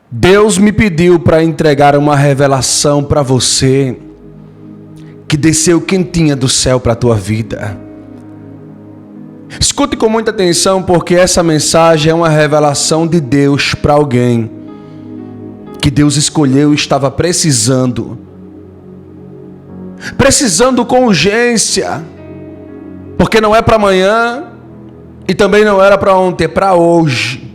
Deus me pediu para entregar uma revelação para você que desceu quentinha do céu para a tua vida. Escute com muita atenção, porque essa mensagem é uma revelação de Deus para alguém que Deus escolheu e estava precisando com urgência, porque não é para amanhã e também não era para ontem, é para hoje.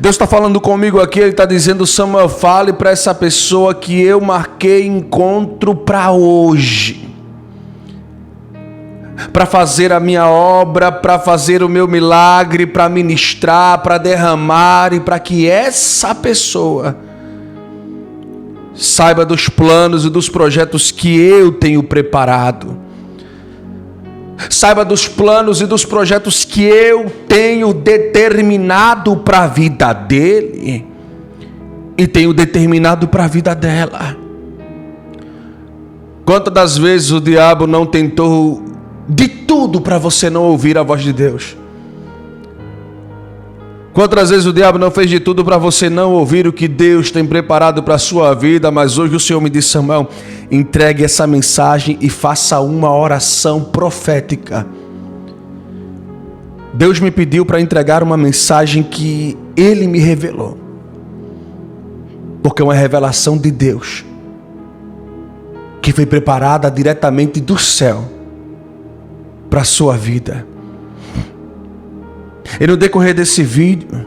Deus está falando comigo aqui, Ele está dizendo: Samuel, fale para essa pessoa que eu marquei encontro para hoje, para fazer a minha obra, para fazer o meu milagre, para ministrar, para derramar, e para que essa pessoa saiba dos planos e dos projetos que eu tenho preparado. Saiba dos planos e dos projetos que eu tenho determinado para a vida dele e tenho determinado para a vida dela. Quantas das vezes o diabo não tentou de tudo para você não ouvir a voz de Deus? Quantas vezes o diabo não fez de tudo para você não ouvir o que Deus tem preparado para a sua vida? Mas hoje o Senhor me disse: Samuel, entregue essa mensagem e faça uma oração profética. Deus me pediu para entregar uma mensagem que Ele me revelou, porque é uma revelação de Deus, que foi preparada diretamente do céu para a sua vida. E no decorrer desse vídeo,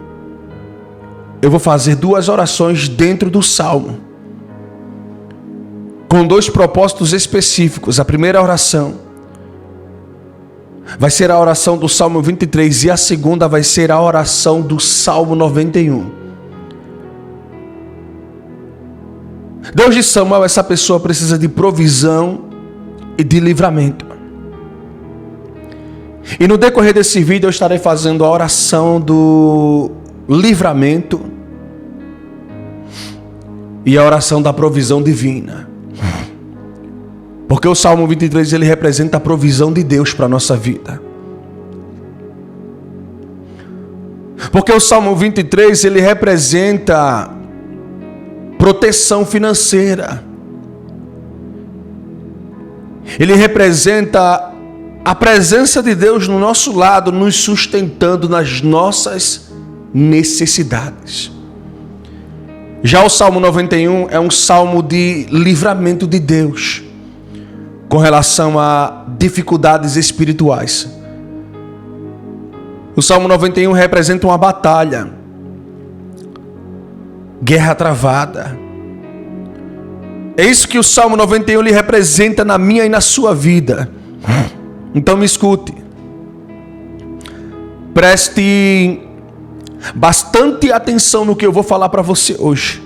eu vou fazer 2 orações dentro do Salmo, com 2 propósitos específicos. A primeira oração vai ser a oração do Salmo 23 e a segunda vai ser a oração do Salmo 91. Deus disse: Samuel, essa pessoa precisa de provisão e de livramento. E no decorrer desse vídeo eu estarei fazendo a oração do livramento e a oração da provisão divina. Porque o Salmo 23 ele representa a provisão de Deus para a nossa vida. Porque o Salmo 23 ele representa proteção financeira. Ele representa a presença de Deus no nosso lado, nos sustentando nas nossas necessidades. Já o Salmo 91 é um salmo de livramento de Deus com relação a dificuldades espirituais. O Salmo 91 representa uma batalha, guerra travada. É isso que o Salmo 91 lhe representa na minha e na sua vida. Então me escute, preste bastante atenção no que eu vou falar para você hoje.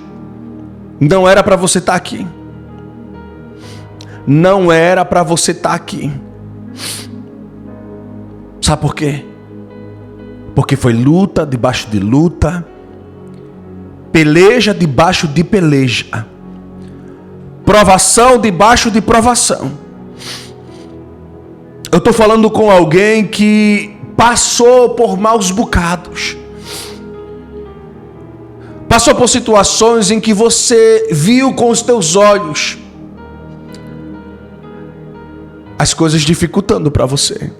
Não era para você estar aqui. Não era para você estar aqui. Sabe por quê? Porque foi luta debaixo de luta, peleja debaixo de peleja, provação debaixo de provação. Eu estou falando com alguém que passou por maus bocados. Passou por situações em que você viu com os teus olhos as coisas dificultando para você.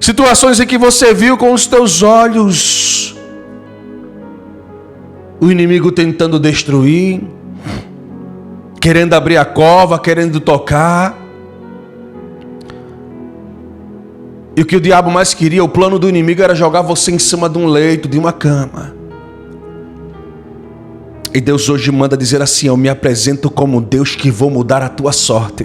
Situações em que você viu com os teus olhos o inimigo tentando destruir, querendo abrir a cova, querendo tocar. E o que o diabo mais queria, o plano do inimigo era jogar você em cima de um leito, de uma cama. E Deus hoje manda dizer assim: eu me apresento como Deus que vou mudar a tua sorte.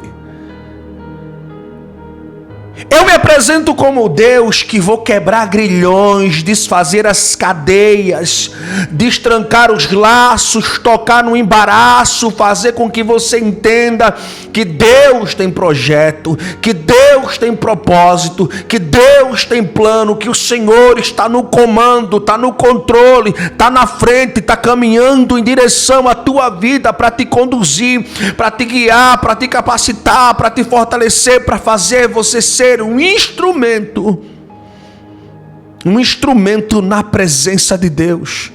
Eu me apresento como Deus que vou quebrar grilhões, desfazer as cadeias, destrancar os laços, tocar no embaraço, fazer com que você entenda que Deus tem projeto, que Deus tem propósito, que Deus tem plano, que o Senhor está no comando, está no controle, está na frente, está caminhando em direção à tua vida para te conduzir, para te guiar, para te capacitar, para te fortalecer, para fazer você ser um instrumento na presença de Deus.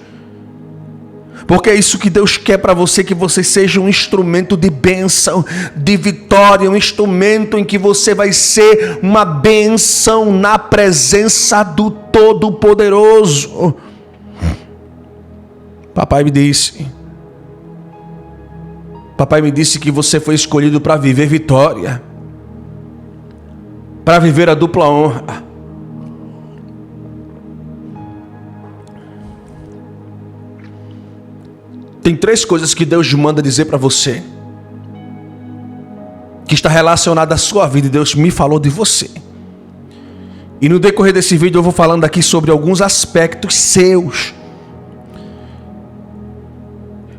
Porque é isso que Deus quer para você, que você seja um instrumento de bênção, de vitória, um instrumento em que você vai ser uma bênção na presença do Todo-Poderoso. Papai me disse que você foi escolhido para viver vitória, para viver a dupla honra. Tem 3 coisas que Deus manda dizer para você, que está relacionada à sua vida, e Deus me falou de você. E no decorrer desse vídeo eu vou falando aqui sobre alguns aspectos seus.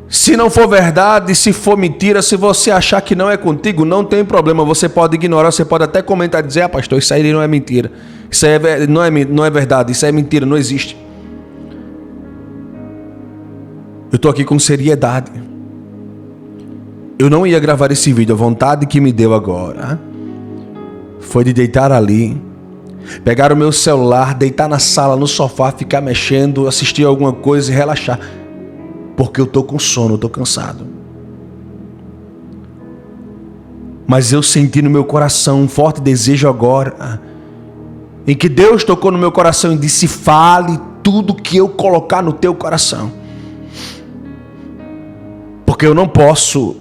Se não for verdade, se for mentira, se você achar que não é contigo, não tem problema, você pode ignorar, você pode até comentar e dizer: ah, pastor, isso aí não é mentira, isso aí não é verdade, isso aí é mentira, não existe. Eu estou aqui com seriedade. Eu não ia gravar esse vídeo, a vontade que me deu agora foi de deitar ali, pegar o meu celular, deitar na sala, no sofá, ficar mexendo, assistir alguma coisa e relaxar. Porque eu estou com sono, eu estou cansado. Mas eu senti no meu coração um forte desejo agora, em que Deus tocou no meu coração e disse: fale tudo que eu colocar no teu coração. Porque eu não posso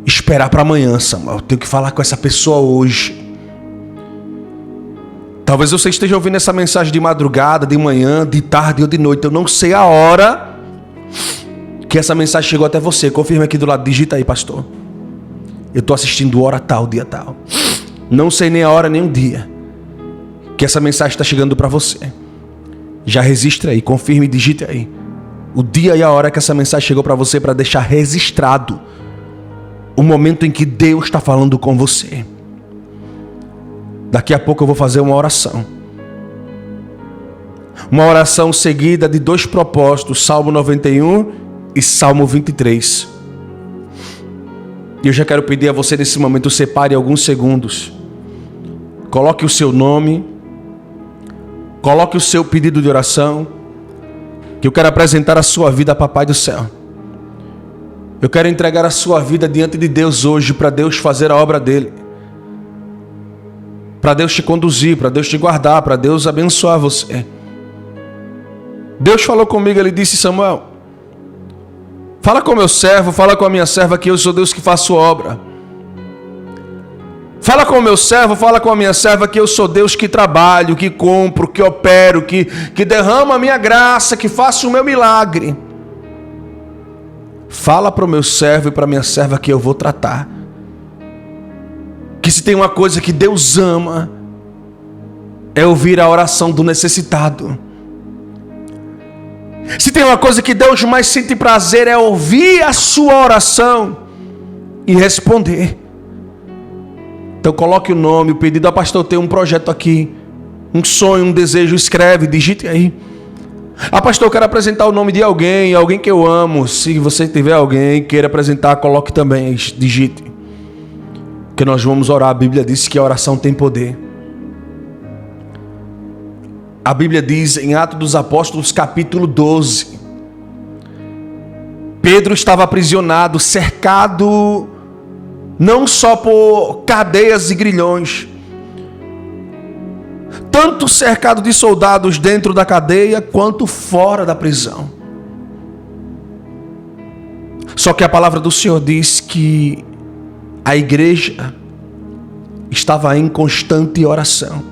esperar para amanhã, Samuel. Eu tenho que falar com essa pessoa hoje. Talvez você esteja ouvindo essa mensagem de madrugada, de manhã, de tarde ou de noite. Eu não sei a hora que essa mensagem chegou até você. Confirma aqui do lado, digita aí, pastor. Eu estou assistindo hora tal, dia tal. Não sei nem a hora nem o dia que essa mensagem está chegando para você. Já registre aí, confirme e digite aí o dia e a hora que essa mensagem chegou para você, para deixar registrado o momento em que Deus está falando com você. Daqui a pouco eu vou fazer uma oração. Uma oração seguida de 2 propósitos, Salmo 91 e Salmo 23. E eu já quero pedir a você nesse momento, separe alguns segundos. Coloque o seu nome, coloque o seu pedido de oração, que eu quero apresentar a sua vida a Papai do Céu. Eu quero entregar a sua vida diante de Deus hoje, para Deus fazer a obra dele, para Deus te conduzir, para Deus te guardar, para Deus abençoar você. Deus falou comigo, ele disse: Samuel, fala com meu servo, fala com a minha serva, que eu sou Deus que faço obra. Fala com o meu servo, fala com a minha serva, que eu sou Deus que trabalho, que compro, que opero, que derrama a minha graça, que faço o meu milagre. Fala para o meu servo e para a minha serva que eu vou tratar. Que se tem uma coisa que Deus ama, é ouvir a oração do necessitado. Se tem uma coisa que Deus mais sente prazer, é ouvir a sua oração e responder. Então coloque o nome, o pedido. Ah, pastor, eu tenho um projeto aqui, um sonho, um desejo, escreve, digite aí. Ah, pastor, eu quero apresentar o nome de alguém, alguém que eu amo. Se você tiver alguém queira apresentar, coloque também, digite. Que nós vamos orar. A Bíblia diz que a oração tem poder. A Bíblia diz em Atos dos Apóstolos, capítulo 12. Pedro estava aprisionado, cercado não só por cadeias e grilhões, tanto cercado de soldados dentro da cadeia, quanto fora da prisão. Só que a palavra do Senhor diz que a igreja estava em constante oração.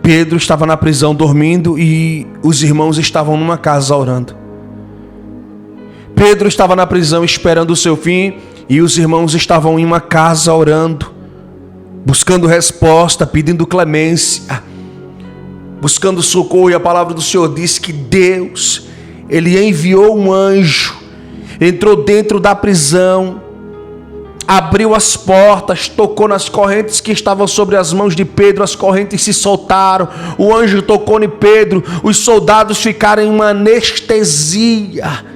Pedro estava na prisão dormindo e os irmãos estavam numa casa orando. Pedro estava na prisão esperando o seu fim e os irmãos estavam em uma casa orando, buscando resposta, pedindo clemência, buscando socorro. E a palavra do Senhor diz que Deus, Ele enviou um anjo, entrou dentro da prisão, abriu as portas, tocou nas correntes que estavam sobre as mãos de Pedro, as correntes se soltaram, o anjo tocou em Pedro, os soldados ficaram em uma anestesia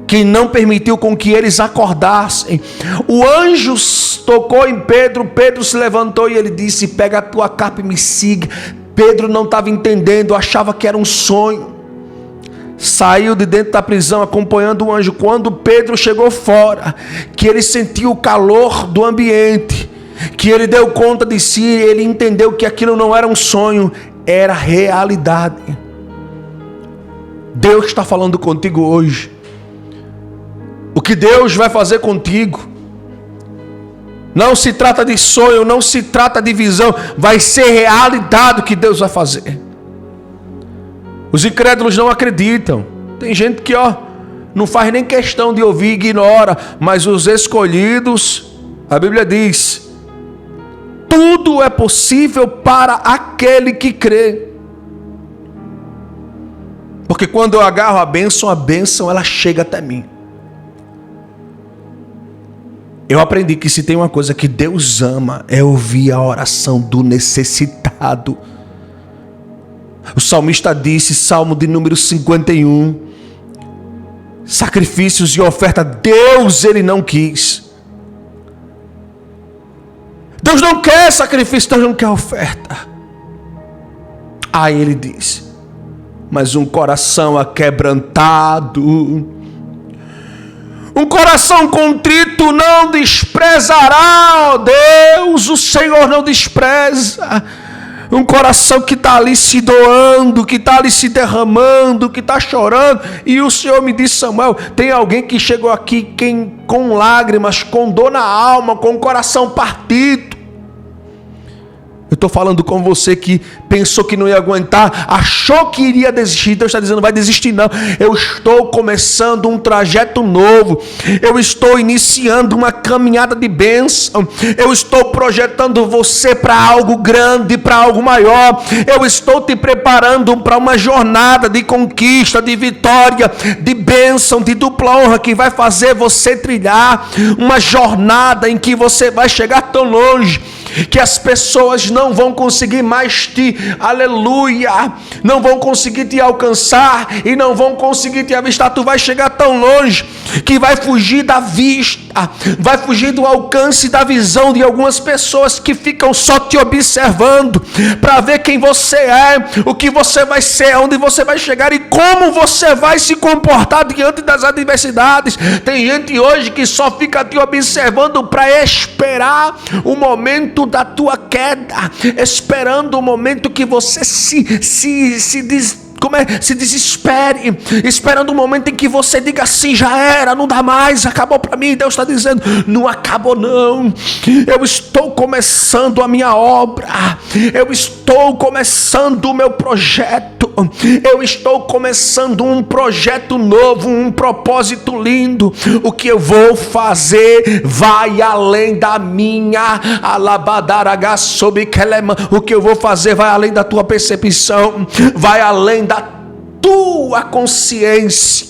que não permitiu com que eles acordassem. O anjo tocou em Pedro, Pedro se levantou e ele disse: pega a tua capa e me siga. Pedro não estava entendendo, achava que era um sonho. saiu de dentro da prisão acompanhando o anjo. Quando Pedro chegou fora, que ele sentiu o calor do ambiente, que ele deu conta de si, ele entendeu que aquilo não era um sonho, era realidade. Deus está falando contigo hoje. O que Deus vai fazer contigo não se trata de sonho, não se trata de visão, vai ser realidade o que Deus vai fazer. Os incrédulos não acreditam. Tem gente que não faz nem questão de ouvir, ignora, mas os escolhidos, a Bíblia diz, tudo é possível para aquele que crê. Porque quando eu agarro a bênção ela chega até mim. Eu aprendi que se tem uma coisa que Deus ama, é ouvir a oração do necessitado. O salmista disse, Salmo de número 51, sacrifícios e oferta, Deus ele não quis. Deus não quer sacrifício, Deus não quer oferta. Aí ele diz, mas um coração aquebrantado, um coração contrito não desprezará, ó Deus, o Senhor não despreza. Um coração que está ali se doando, que está ali se derramando, que está chorando. E o Senhor me disse, Samuel, tem alguém que chegou aqui com lágrimas, com dor na alma, com o coração partido. Eu estou falando com você que pensou que não ia aguentar, achou que iria desistir. Deus está dizendo, não vai desistir não. Eu estou começando um trajeto novo. Eu estou iniciando uma caminhada de bênção. Eu estou projetando você para algo grande, para algo maior. Eu estou te preparando para uma jornada de conquista, de vitória, de bênção, de dupla honra, que vai fazer você trilhar uma jornada em que você vai chegar tão longe que as pessoas não vão conseguir mais te, aleluia, não vão conseguir te alcançar e não vão conseguir te avistar. Tu vai chegar tão longe que vai fugir da vista, vai fugir do alcance da visão de algumas pessoas que ficam só te observando para ver quem você é, o que você vai ser, onde você vai chegar e como você vai se comportar diante das adversidades. Tem gente hoje que só fica te observando para esperar o momento da tua queda, esperando o momento que você se desespere, esperando o momento em que você diga assim, já era, não dá mais, acabou para mim. Deus está dizendo, não acabou não, eu estou começando a minha obra, eu estou começando o meu projeto, eu estou começando um projeto novo, um propósito lindo. O que eu vou fazer vai além da minha o que eu vou fazer vai além da tua percepção, vai além da tua consciência,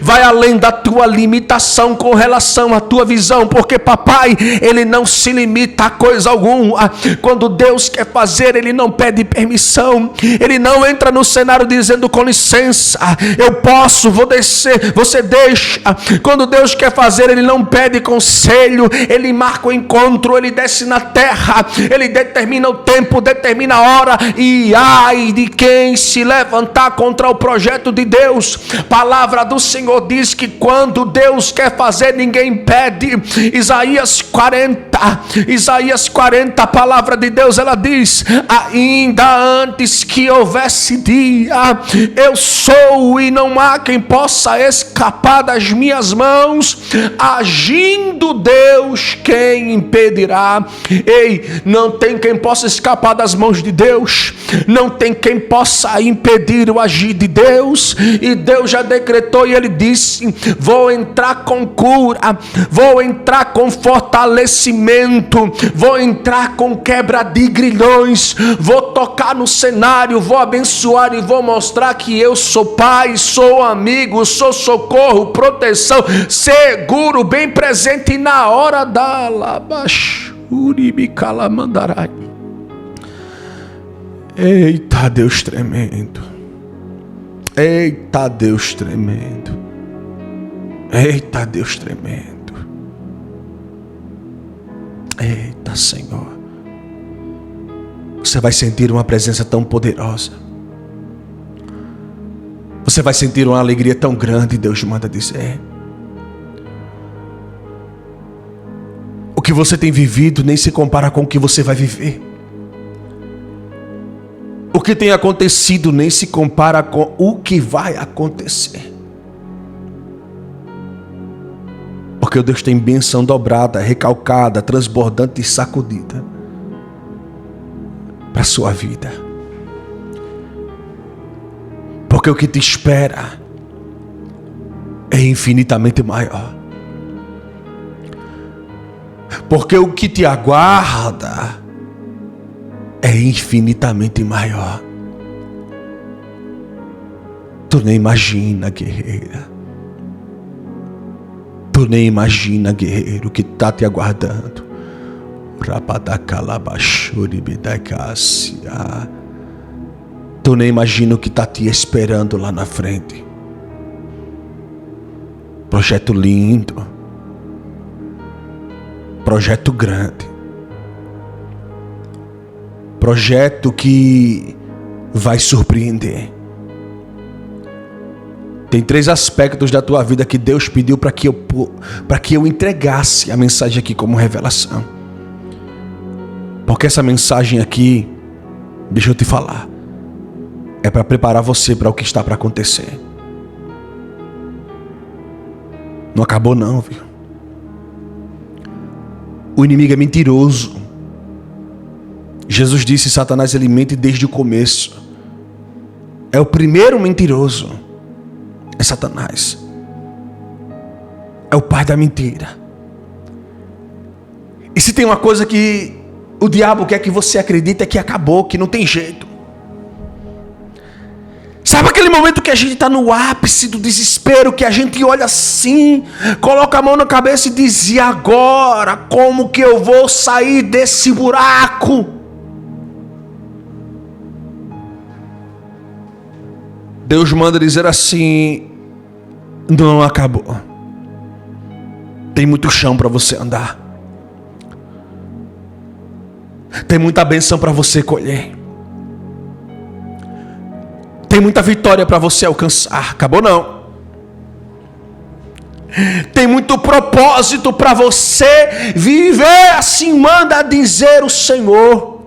vai além da tua limitação com relação à tua visão, porque papai, ele não se limita a coisa alguma. Quando Deus quer fazer, ele não pede permissão, ele não entra no cenário dizendo com licença, eu posso, vou descer, você deixa. Quando Deus quer fazer, ele não pede conselho, ele marca o encontro, ele desce na terra, ele determina o tempo, determina a hora, e ai de quem se levantar contra o projeto de Deus. Palavra do Senhor diz que quando Deus quer fazer, ninguém pede. Isaías 40, a palavra de Deus, ela diz, ainda antes que houvesse dia, eu sou e não há quem possa escapar das minhas mãos. Agindo Deus, quem impedirá? Ei, não tem quem possa escapar das mãos de Deus, não tem quem possa impedir o agir de Deus. E Deus já decretou, e ele disse, vou entrar com cura, vou entrar com fortalecimento, vou entrar com quebra de grilhões, vou tocar no cenário, vou abençoar e vou mostrar que eu sou pai, sou amigo, sou socorro, proteção, seguro, bem presente na hora da labachuribicalamandarai. Eita Deus tremendo, eita Deus tremendo, eita Deus tremendo, eita Senhor. Você vai sentir uma presença tão poderosa. Você vai sentir uma alegria tão grande, Deus manda dizer. O que você tem vivido nem se compara com o que você vai viver. O que tem acontecido nem se compara com o que vai acontecer. Porque Deus tem bênção dobrada, recalcada, transbordante e sacudida para a sua vida. Porque o que te espera é infinitamente maior. Porque o que te aguarda é infinitamente maior. Tu nem imagina, guerreira. Tu nem imagina, guerreiro, o que está te aguardando. Tu nem imagina o que está te esperando lá na frente. Projeto lindo. Projeto grande. Projeto que vai surpreender. Tem 3 aspectos da tua vida que Deus pediu para que eu entregasse a mensagem aqui como revelação. Porque essa mensagem aqui, deixa eu te falar, é para preparar você para o que está para acontecer. Não acabou não, viu? O inimigo é mentiroso. Jesus disse: Satanás ele mente desde o começo. É o primeiro mentiroso. É Satanás. É o pai da mentira. E se tem uma coisa que o diabo quer que você acredite, é que acabou, que não tem jeito. Sabe aquele momento que a gente está no ápice do desespero, que a gente olha assim, coloca a mão na cabeça e diz: e agora? Como que eu vou sair desse buraco? Deus manda dizer assim: não acabou. Tem muito chão para você andar. Tem muita bênção para você colher. Tem muita vitória para você alcançar. Acabou não. Tem muito propósito para você viver, assim manda dizer o Senhor.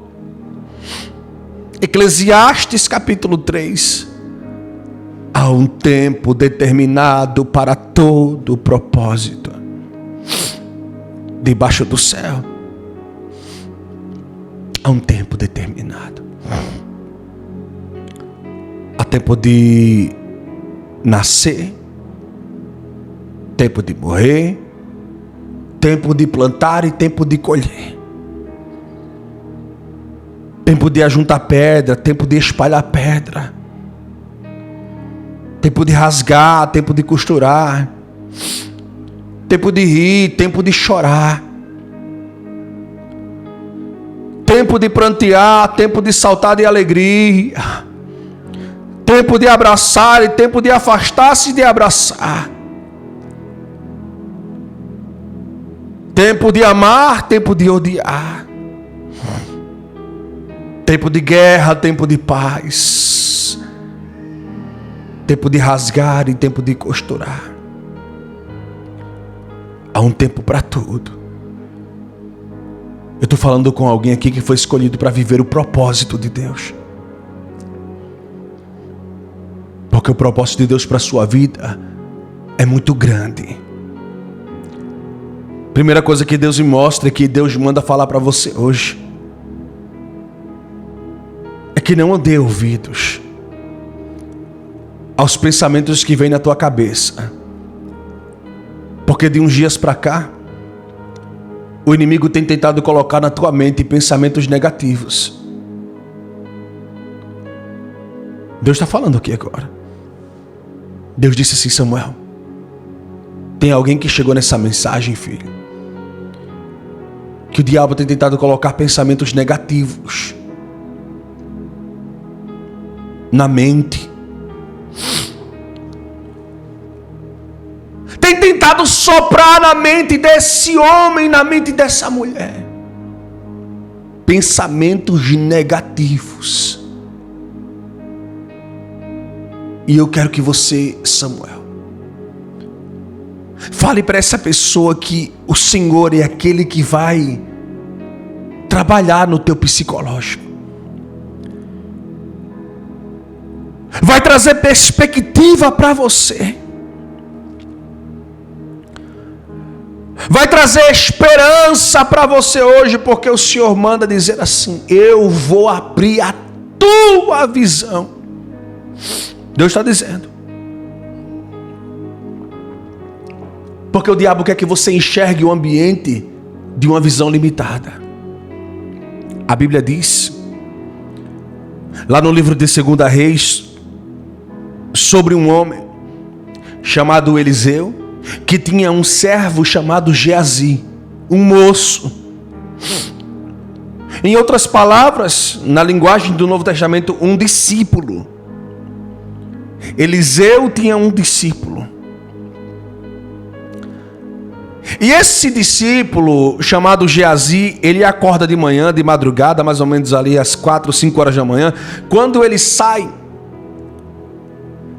Eclesiastes capítulo 3. Há um tempo determinado para todo propósito debaixo do céu. Há um tempo determinado. Há tempo de nascer, tempo de morrer, tempo de plantar e tempo de colher. Tempo de ajuntar pedra, tempo de espalhar pedra. Tempo de rasgar, tempo de costurar. Tempo de rir, tempo de chorar. Tempo de prantear, tempo de saltar de alegria. Tempo de abraçar e tempo de afastar-se de abraçar. Tempo de amar, tempo de odiar. Tempo de guerra, tempo de paz. Tempo de rasgar e tempo de costurar. Há um tempo para tudo. Eu estou falando com alguém aqui que foi escolhido para viver o propósito de Deus. Porque o propósito de Deus para a sua vida é muito grande. Primeira coisa que Deus me mostra, que Deus manda falar para você hoje, é que não dê ouvidos aos pensamentos que vêm na tua cabeça. Porque de uns dias para cá, o inimigo tem tentado colocar na tua mente pensamentos negativos. Deus está falando aqui agora. Deus disse assim: Samuel, tem alguém que chegou nessa mensagem, filho, que o diabo tem tentado colocar pensamentos negativos na mente. Tem tentado soprar na mente desse homem, na mente dessa mulher, pensamentos negativos. E eu quero que você, Samuel, fale para essa pessoa que o Senhor é aquele que vai trabalhar no teu psicológico. Vai trazer perspectiva para você. Vai trazer esperança para você hoje, porque o Senhor manda dizer assim: eu vou abrir a tua visão. Deus está dizendo. Porque o diabo quer que você enxergue o ambiente de uma visão limitada. A Bíblia diz, lá no livro de 2 Reis, sobre um homem chamado Eliseu, que tinha um servo chamado Geazi, um moço. Em outras palavras, na linguagem do Novo Testamento, um discípulo. Eliseu tinha um discípulo. E esse discípulo, chamado Geazi, ele acorda de manhã, de madrugada, mais ou menos ali às 4, 5 horas da manhã. Quando ele sai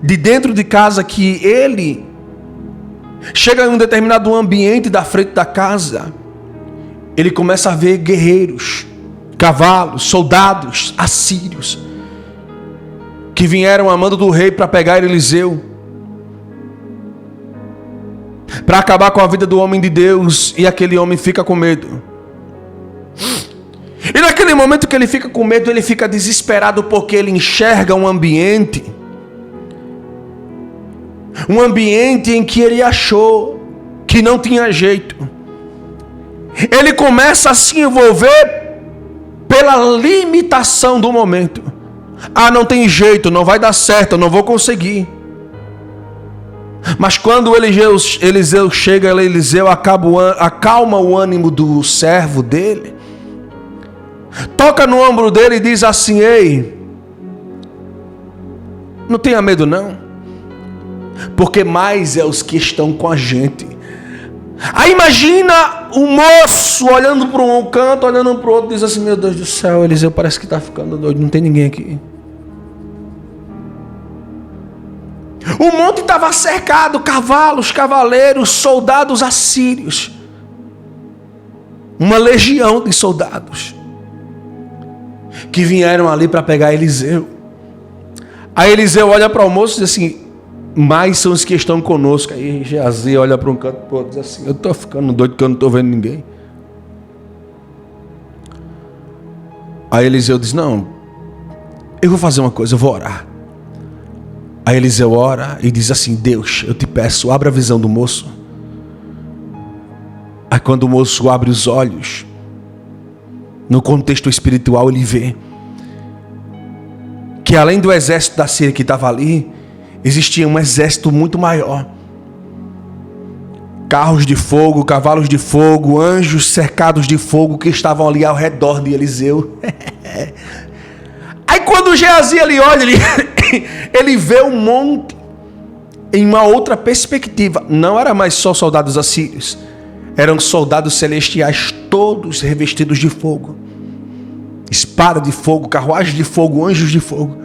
de dentro de casa, que ele chega em um determinado ambiente da frente da casa, ele começa a ver guerreiros, cavalos, soldados assírios, que vieram a mando do rei para pegar Eliseu, para acabar com a vida do homem de Deus. E aquele homem fica com medo. E naquele momento que ele fica com medo, ele fica desesperado, porque ele enxerga um ambiente em que ele achou que não tinha jeito. Ele começa a se envolver pela limitação do momento. Ah, não tem jeito, não vai dar certo, eu não vou conseguir. Mas quando Eliseu chega, Eliseu acalma o ânimo do servo dele, toca no ombro dele e diz assim: ei, não tenha medo não, porque mais é os que estão com a gente. Aí imagina o moço olhando para um canto, olhando para o outro, diz assim: meu Deus do céu, Eliseu parece que está ficando doido, não tem ninguém aqui. O monte estava cercado, cavalos, cavaleiros, soldados assírios. Uma legião de soldados que vieram ali para pegar Eliseu. Aí Eliseu olha para o moço e diz assim: mais são os que estão conosco. Aí Geazi olha para um canto e para o outro e diz assim: eu estou ficando doido porque eu não estou vendo ninguém. Aí Eliseu diz: não, eu vou fazer uma coisa, eu vou orar. Aí Eliseu ora e diz assim: Deus, eu te peço, abra a visão do moço. Aí quando o moço abre os olhos, no contexto espiritual, ele vê que além do exército da Síria que estava ali, existia um exército muito maior. Carros de fogo, cavalos de fogo, anjos cercados de fogo que estavam ali ao redor de Eliseu. Aí quando Geazi ele olha, ele vê um monte em uma outra perspectiva. Não era mais só soldados assírios, eram soldados celestiais, todos revestidos de fogo, espada de fogo, carruagem de fogo, anjos de fogo,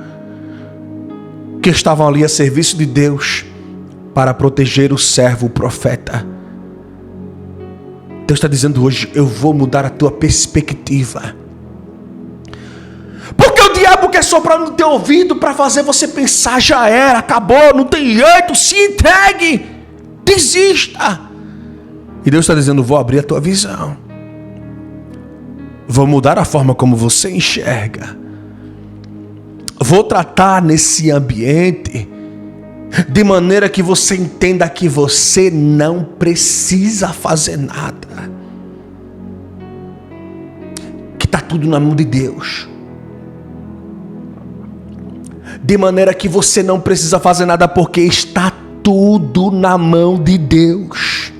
que estavam ali a serviço de Deus para proteger o servo, o profeta. Deus está dizendo hoje: eu vou mudar a tua perspectiva. Porque o diabo quer soprar no teu ouvido para fazer você pensar: já era, acabou, não tem jeito, se entregue, desista. E Deus está dizendo: vou abrir a tua visão, vou mudar a forma como você enxerga, vou tratar nesse ambiente de maneira que você entenda que você não precisa fazer nada, que está tudo na mão de Deus. De maneira que você não precisa fazer nada, porque está tudo na mão de Deus.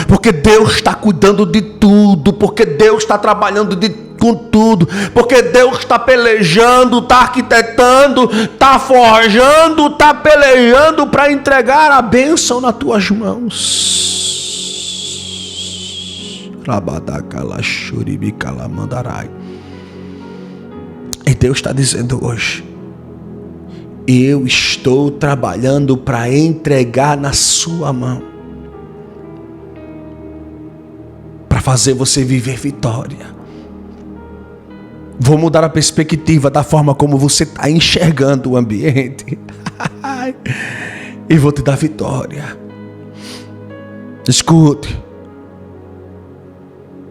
Porque Deus está cuidando de tudo, porque Deus está trabalhando com tudo, porque Deus está pelejando, está arquitetando, está forjando, está pelejando para entregar a bênção nas tuas mãos. E Deus está dizendo hoje: Eu estou trabalhando para entregar na sua mão, para fazer você viver vitória. Vou mudar a perspectiva da forma como você está enxergando o ambiente. E vou te dar vitória. Escute.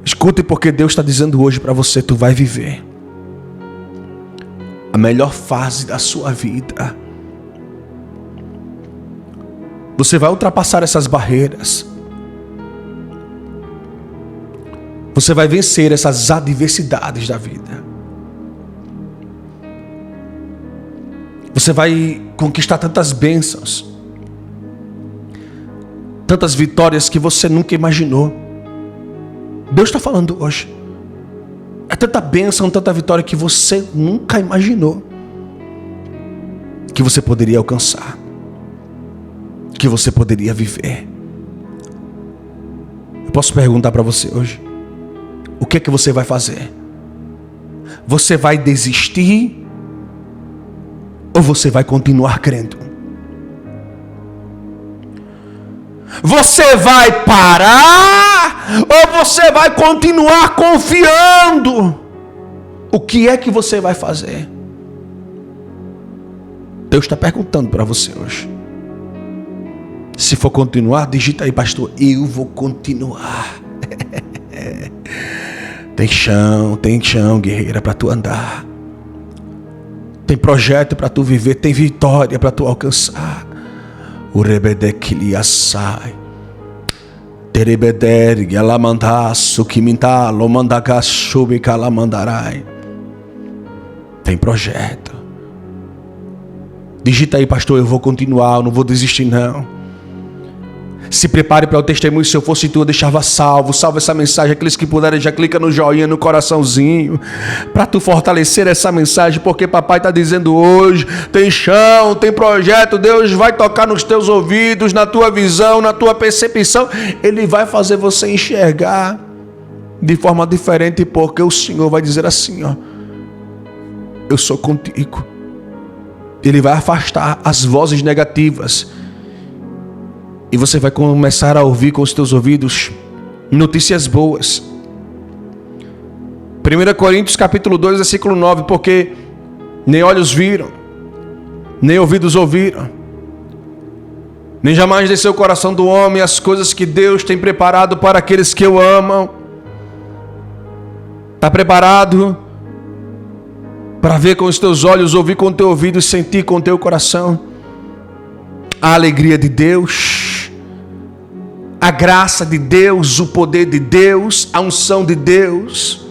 Escute, porque Deus está dizendo hoje para você: tu vai viver a melhor fase da sua vida. Você vai ultrapassar essas barreiras. Você vai vencer essas adversidades da vida. Você vai conquistar tantas bênçãos, tantas vitórias que você nunca imaginou. Deus está falando hoje. É tanta bênção, tanta vitória que você nunca imaginou que você poderia alcançar, que você poderia viver. Eu posso perguntar para você hoje: o que é que você vai fazer? Você vai desistir ou você vai continuar crendo? Você vai parar ou você vai continuar confiando? O que é que você vai fazer? Deus está perguntando para você hoje. Se for continuar, digita aí: pastor, eu vou continuar. Tem chão, guerreira, para tu andar. Tem projeto para tu viver, tem vitória para tu alcançar. O rebedequiliaçai. Terebeder, yalamandaço, quiminta, lomandagaçubi, calamandarai. Tem projeto. Digita aí: pastor, eu vou continuar, eu não vou desistir não. Se prepare para o testemunho. Se eu fosse tu, eu deixava salva essa mensagem. Aqueles que puderem, já clica no joinha, no coraçãozinho, para tu fortalecer essa mensagem, porque papai está dizendo hoje: tem chão, tem projeto. Deus vai tocar nos teus ouvidos, na tua visão, na tua percepção. Ele vai fazer você enxergar de forma diferente, porque o Senhor vai dizer assim: ó, eu sou contigo. Ele vai afastar as vozes negativas. E você vai começar a ouvir com os teus ouvidos notícias boas. 1 Coríntios capítulo 2, versículo 9. Porque nem olhos viram, nem ouvidos ouviram, nem jamais desceu o coração do homem as coisas que Deus tem preparado para aqueles que o amam. Está preparado para ver com os teus olhos, ouvir com o teu ouvido e sentir com o teu coração a alegria de Deus, a graça de Deus, o poder de Deus, a unção de Deus?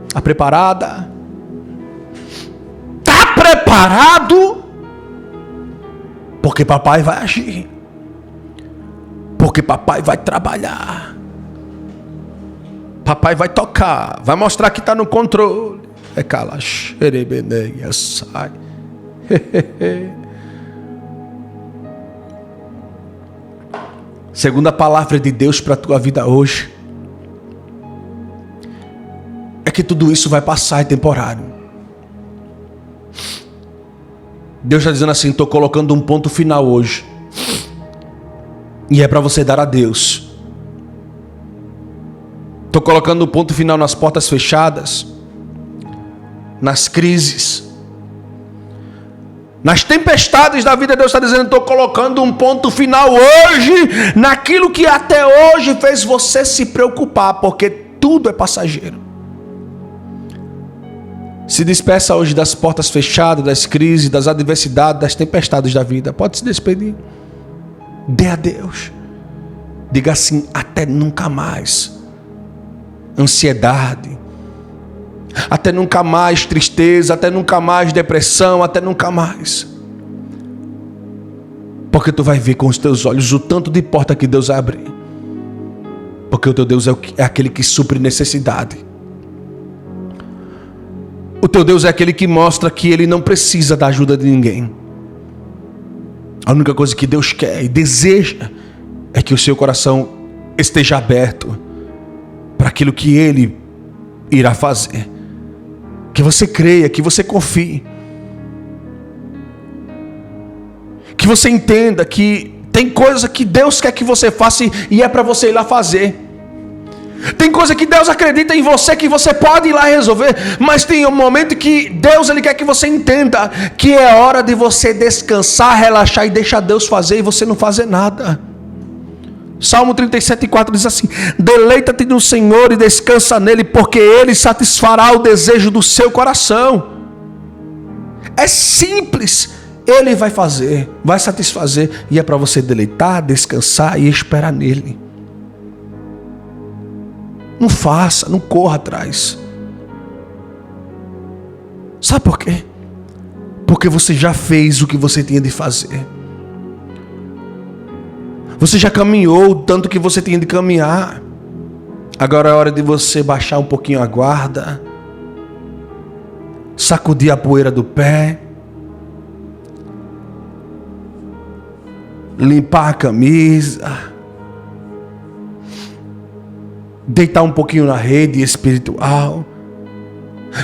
Está preparada? Está preparado? Porque papai vai agir. Porque papai vai trabalhar. Papai vai tocar. Vai mostrar que está no controle. É calax, erebeneia, sai. Segunda palavra de Deus para a tua vida hoje é que tudo isso vai passar, é temporário. Deus está dizendo assim: estou colocando um ponto final hoje. E é para você dar a Deus. Estou colocando um ponto final nas portas fechadas, nas crises, nas tempestades da vida. Deus está dizendo: estou colocando um ponto final hoje naquilo que até hoje fez você se preocupar, porque tudo é passageiro. Se despeça hoje das portas fechadas, das crises, das adversidades, das tempestades da vida. Pode se despedir. Dê a Deus. Diga assim: até nunca mais. Ansiedade, até nunca mais tristeza, até nunca mais depressão, até nunca mais. Porque tu vai ver com os teus olhos o tanto de porta que Deus abre. Porque o teu Deus é aquele que supre necessidade. O teu Deus é aquele que mostra que Ele não precisa da ajuda de ninguém. A única coisa que Deus quer e deseja é que o seu coração esteja aberto para aquilo que Ele irá fazer. Que você creia, que você confie. Que você entenda que tem coisa que Deus quer que você faça e é para você ir lá fazer. Tem coisa que Deus acredita em você que você pode ir lá resolver, mas tem um momento que Deus ele quer que você entenda que é hora de você descansar, relaxar e deixar Deus fazer e você não fazer nada. Salmo 37:4 diz assim: deleita-te no Senhor e descansa nele, porque ele satisfará o desejo do seu coração. É simples, ele vai fazer, vai satisfazer, e é para você deleitar, descansar e esperar nele. Não faça, não corra atrás. Sabe por quê? Porque você já fez o que você tinha de fazer. Você já caminhou o tanto que você tinha de caminhar. Agora é hora de você baixar um pouquinho a guarda, sacudir a poeira do pé, limpar a camisa, deitar um pouquinho na rede espiritual,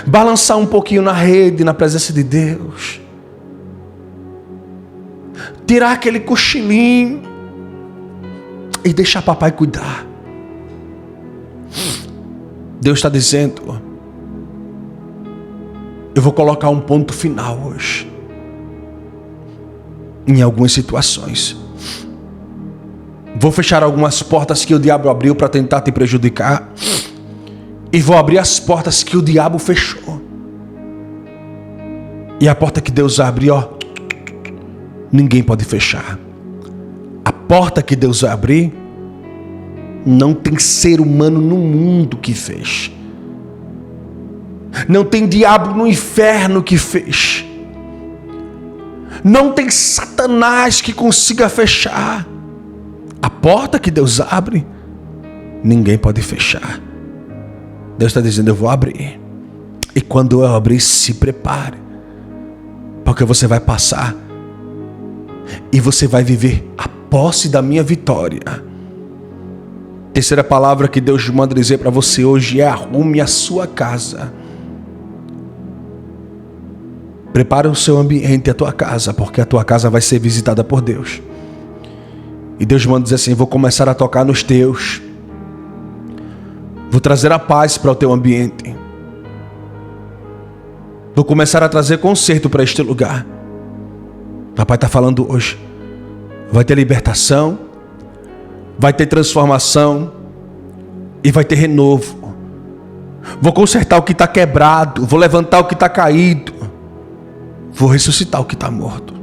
balançar um pouquinho na rede, na presença de Deus, tirar aquele cochilinho e deixar papai cuidar. Deus está dizendo: eu vou colocar um ponto final hoje em algumas situações. Vou fechar algumas portas que o diabo abriu para tentar te prejudicar, e vou abrir as portas que o diabo fechou. E a porta que Deus abre, ninguém pode fechar. A porta que Deus vai abrir, não tem ser humano no mundo que fez. Não tem diabo no inferno que fez. Não tem Satanás que consiga fechar. A porta que Deus abre, ninguém pode fechar. Deus está dizendo: eu vou abrir. E quando eu abrir, se prepare, porque você vai passar e você vai viver a posse da minha vitória. Terceira palavra que Deus manda dizer para você hoje é: arrume a sua casa. Prepara o seu ambiente, a tua casa, porque a tua casa vai ser visitada por Deus. E Deus manda dizer assim: vou começar a tocar nos teus. Vou trazer a paz para o teu ambiente. Vou começar a trazer conserto para este lugar. Papai está falando hoje. Vai ter libertação, vai ter transformação e vai ter renovo. Vou consertar o que está quebrado, vou levantar o que está caído, vou ressuscitar o que está morto.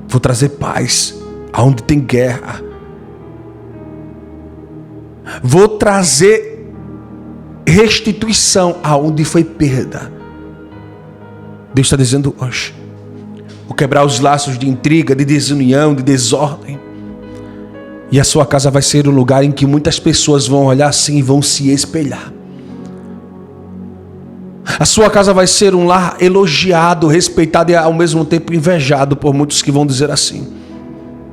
Vou trazer paz aonde tem guerra. Vou trazer restituição aonde foi perda. Deus está dizendo hoje: vou quebrar os laços de intriga, de desunião, de desordem. E a sua casa vai ser um lugar em que muitas pessoas vão olhar assim e vão se espelhar. A sua casa vai ser um lar elogiado, respeitado e ao mesmo tempo invejado por muitos que vão dizer assim: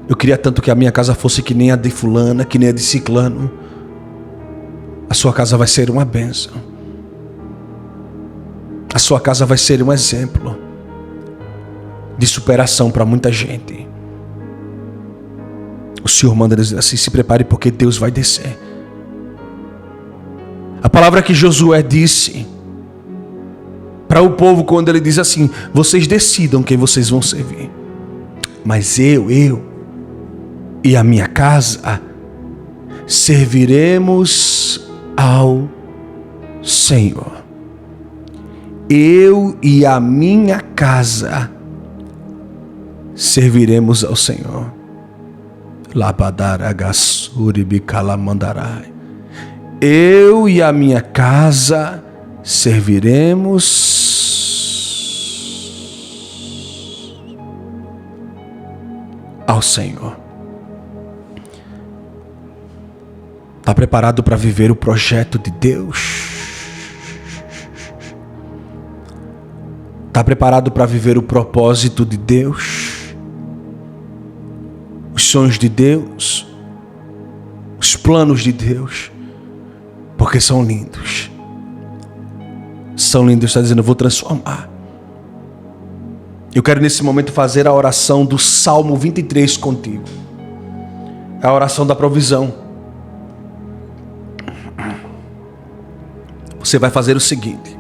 eu queria tanto que a minha casa fosse que nem a de fulana, que nem a de ciclano. A sua casa vai ser uma bênção. A sua casa vai ser um exemplo de superação para muita gente. O Senhor manda dizer assim: se prepare, porque Deus vai descer. A palavra que Josué disse para o povo, quando ele diz assim: vocês decidam quem vocês vão servir, mas eu e a minha casa serviremos ao Senhor. Eu e a minha casa serviremos ao Senhor. Eu e a minha casa serviremos ao Senhor. Está preparado para viver o projeto de Deus? Está preparado para viver o propósito de Deus? Os sonhos de Deus? Os planos de Deus? Porque são lindos. São lindos, está dizendo: eu vou transformar. Eu quero nesse momento fazer a oração do Salmo 23 contigo. É a oração da provisão. Você vai fazer o seguinte: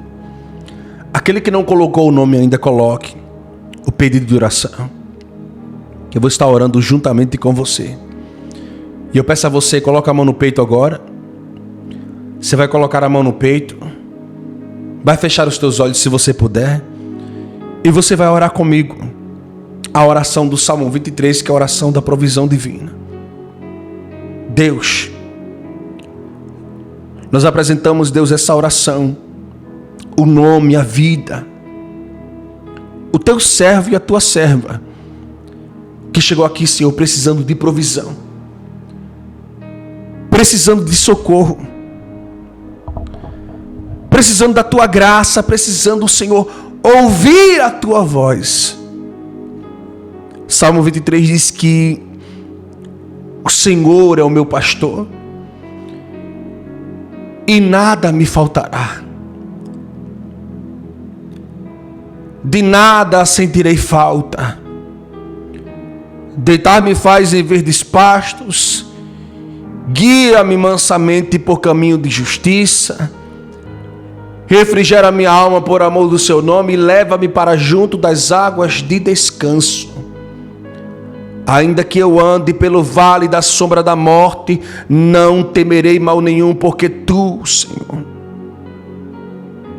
aquele que não colocou o nome ainda, coloque o pedido de oração. Eu vou estar orando juntamente com você. E eu peço a você, coloca a mão no peito agora. Você vai colocar a mão no peito. Vai fechar os teus olhos se você puder. E você vai orar comigo a oração do Salmo 23, que é a oração da provisão divina. Deus, nós apresentamos, Deus, essa oração, o nome, a vida, o teu servo e a tua serva, que chegou aqui, Senhor, precisando de provisão, precisando de socorro, precisando da tua graça, precisando, Senhor, ouvir a tua voz. Salmo 23 diz que o Senhor é o meu pastor e nada me faltará. De nada sentirei falta. Deitar-me faz em verdes pastos, guia-me mansamente por caminho de justiça, refrigera minha alma por amor do seu nome e leva-me para junto das águas de descanso. Ainda que eu ande pelo vale da sombra da morte, não temerei mal nenhum, porque tu, Senhor,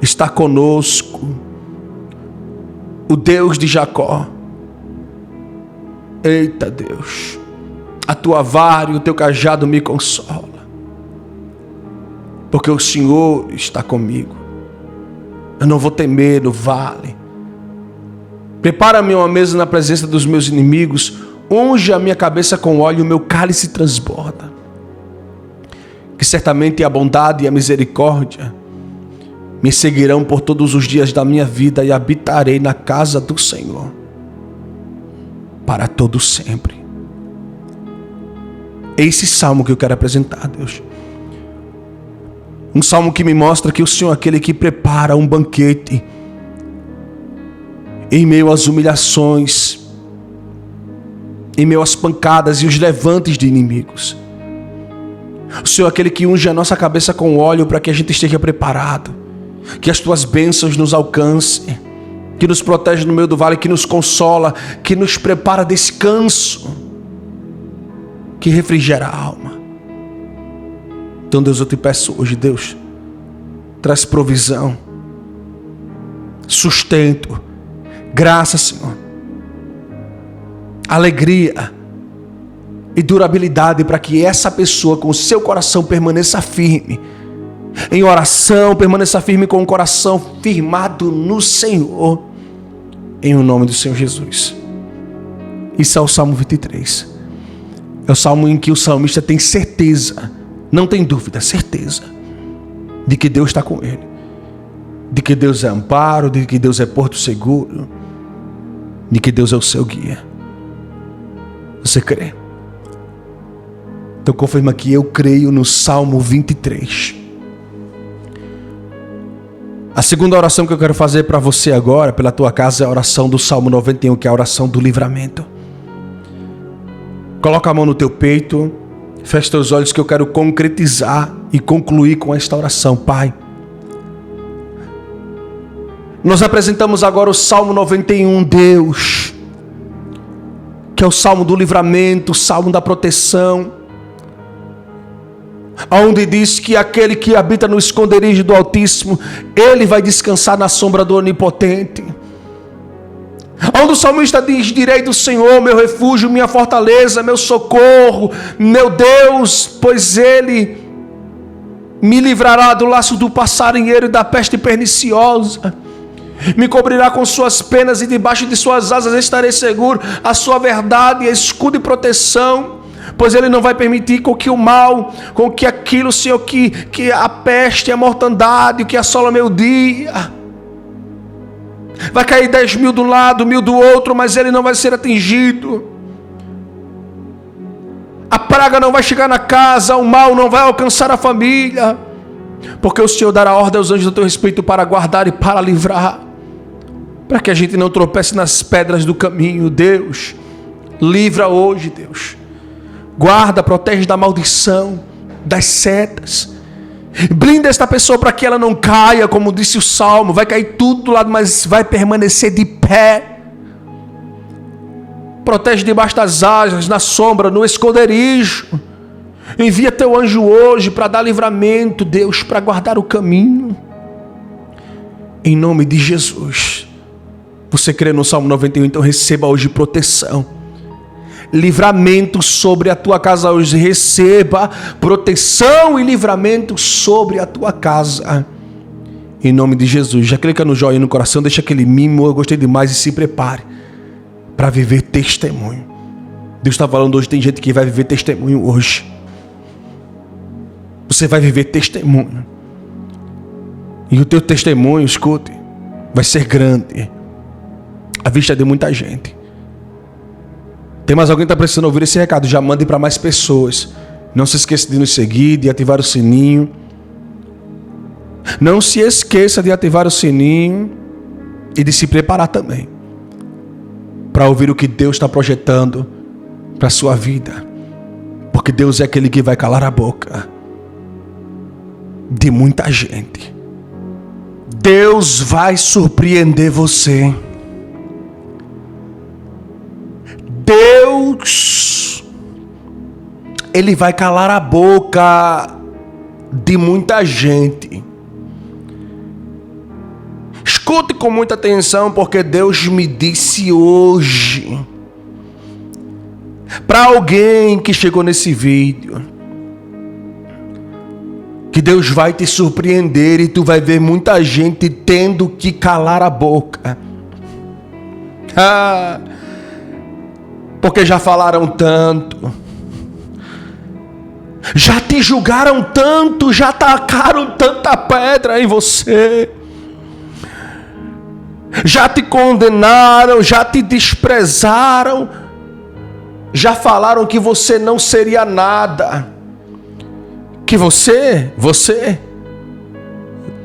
está conosco, o Deus de Jacó. Eita Deus, a tua vara e o teu cajado me consola, porque o Senhor está comigo. Eu não vou temer no vale. Prepara-me uma mesa na presença dos meus inimigos, unge a minha cabeça com óleo e o meu cálice transborda. Que certamente a bondade e a misericórdia me seguirão por todos os dias da minha vida e habitarei na casa do Senhor para todo sempre. É esse salmo que eu quero apresentar, Deus. Um salmo que me mostra que o Senhor é aquele que prepara um banquete em meio às humilhações, em meio às pancadas e os levantes de inimigos. O Senhor é aquele que unge a nossa cabeça com óleo para que a gente esteja preparado, que as tuas bênçãos nos alcancem, que nos protege no meio do vale, que nos consola, que nos prepara descanso, que refrigera a alma. Então, Deus, eu te peço hoje, Deus, traz provisão, sustento, graça, Senhor, alegria e durabilidade para que essa pessoa com o seu coração permaneça firme em oração, permaneça firme com o coração firmado no Senhor, em o nome do Senhor Jesus. Isso é o Salmo 23. É o salmo em que o salmista tem certeza, não tem dúvida, certeza de que Deus está com ele, de que Deus é amparo, de que Deus é porto seguro, de que Deus é o seu guia. Você crê? Então confirma que eu creio no Salmo 23. A segunda oração que eu quero fazer para você agora, pela tua casa, é a oração do Salmo 91, que é a oração do livramento. Coloca a mão no teu peito, fecha teus olhos, que eu quero concretizar e concluir com esta oração. Pai, nós apresentamos agora o Salmo 91, Deus, que é o Salmo do livramento, o Salmo da proteção, onde diz que aquele que habita no esconderijo do Altíssimo, ele vai descansar na sombra do Onipotente. Onde o salmista diz: direi do Senhor, meu refúgio, minha fortaleza, meu socorro, meu Deus, pois ele me livrará do laço do passarinheiro e da peste perniciosa, me cobrirá com suas penas e debaixo de suas asas estarei seguro. A sua verdade é escudo e proteção, pois ele não vai permitir com que o mal, com que aquilo, Senhor, que a peste, a mortandade, o que assola meu dia, vai cair 10.000 de um lado, 1.000 do outro, mas ele não vai ser atingido. A praga não vai chegar na casa, o mal não vai alcançar a família, porque o Senhor dará ordem aos anjos do teu respeito para guardar e para livrar. para que a gente não tropece nas pedras do caminho. Deus, livra hoje, Deus. Guarda, protege da maldição, das setas. Blinda esta pessoa para que ela não caia, como disse o Salmo. Vai cair tudo do lado, mas vai permanecer de pé. Protege debaixo das asas, na sombra, no esconderijo. Envia teu anjo hoje para dar livramento, Deus, para guardar o caminho. Em nome de Jesus. Você crê no Salmo 91, então receba hoje proteção. Livramento sobre a tua casa hoje. Receba proteção e livramento sobre a tua casa. Em nome de Jesus. Já clica no joinha no coração, deixa aquele mimo, eu gostei demais, e se prepare para viver testemunho. Deus está falando hoje, tem gente que vai viver testemunho hoje. Você vai viver testemunho. E o teu testemunho, escute, vai ser grande à vista de muita gente. Tem mais alguém que está precisando ouvir esse recado? Já mande para mais pessoas. Não se esqueça de nos seguir, de ativar o sininho. Não se esqueça de ativar o sininho e de se preparar também para ouvir o que Deus está projetando para a sua vida. Porque Deus é aquele que vai calar a boca de muita gente. Deus vai surpreender você. Deus, Ele vai calar a boca de muita gente. Escute com muita atenção, porque Deus me disse hoje, para alguém que chegou nesse vídeo, que Deus vai te surpreender e tu vai ver muita gente tendo que calar a boca. Porque já falaram tanto, já te julgaram tanto, já tacaram tanta pedra em você, já te condenaram, já te desprezaram, já falaram que você não seria nada, que você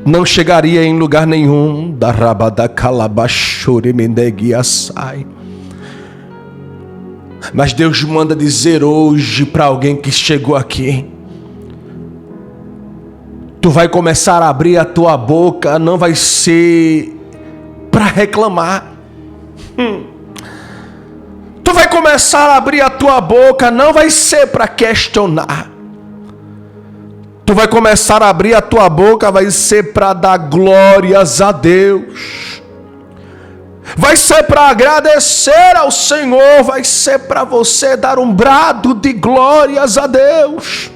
não chegaria em lugar nenhum. Da rabada calabachore mendeguiaçai. Mas Deus manda dizer hoje para alguém que chegou aqui: tu vai começar a abrir a tua boca, não vai ser para reclamar. Tu vai começar a abrir a tua boca, não vai ser para questionar. Tu vai começar a abrir a tua boca, vai ser para dar glórias a Deus. Vai ser para agradecer ao Senhor, vai ser para você dar um brado de glórias a Deus.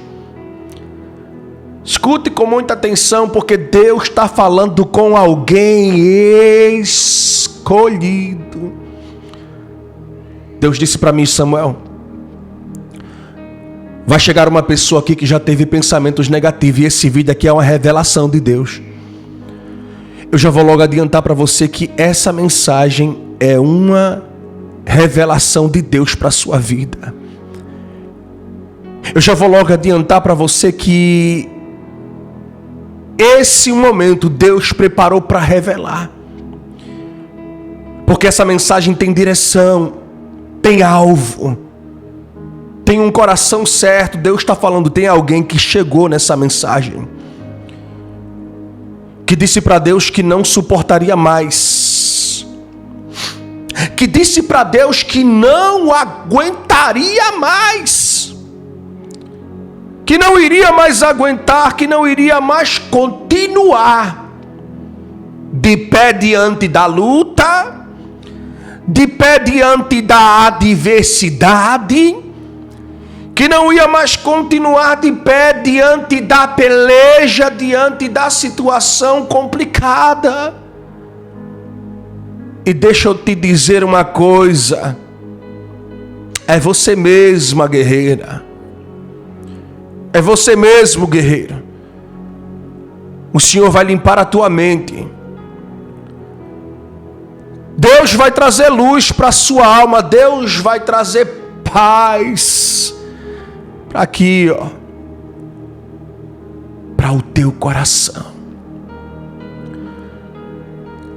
Escute com muita atenção, porque Deus está falando com alguém escolhido. Deus disse para mim: Samuel, vai chegar uma pessoa aqui que já teve pensamentos negativos, e esse vídeo aqui é uma revelação de Deus. Eu já vou logo adiantar para você que essa mensagem é uma revelação de Deus para a sua vida. Eu já vou logo adiantar para você que esse momento Deus preparou para revelar. Porque essa mensagem tem direção, tem alvo, tem um coração certo. Deus está falando, tem alguém que chegou nessa mensagem, que disse para Deus que não suportaria mais, que disse para Deus que não aguentaria mais, que não iria mais aguentar, que não iria mais continuar de pé diante da luta, de pé diante da adversidade, que não ia mais continuar de pé diante da peleja, diante da situação complicada. E deixa eu te dizer uma coisa: é você mesma, guerreira, é você mesmo, guerreiro. O Senhor vai limpar a tua mente. Deus vai trazer luz para a sua alma. Deus vai trazer paz para aqui, ó, para o teu coração.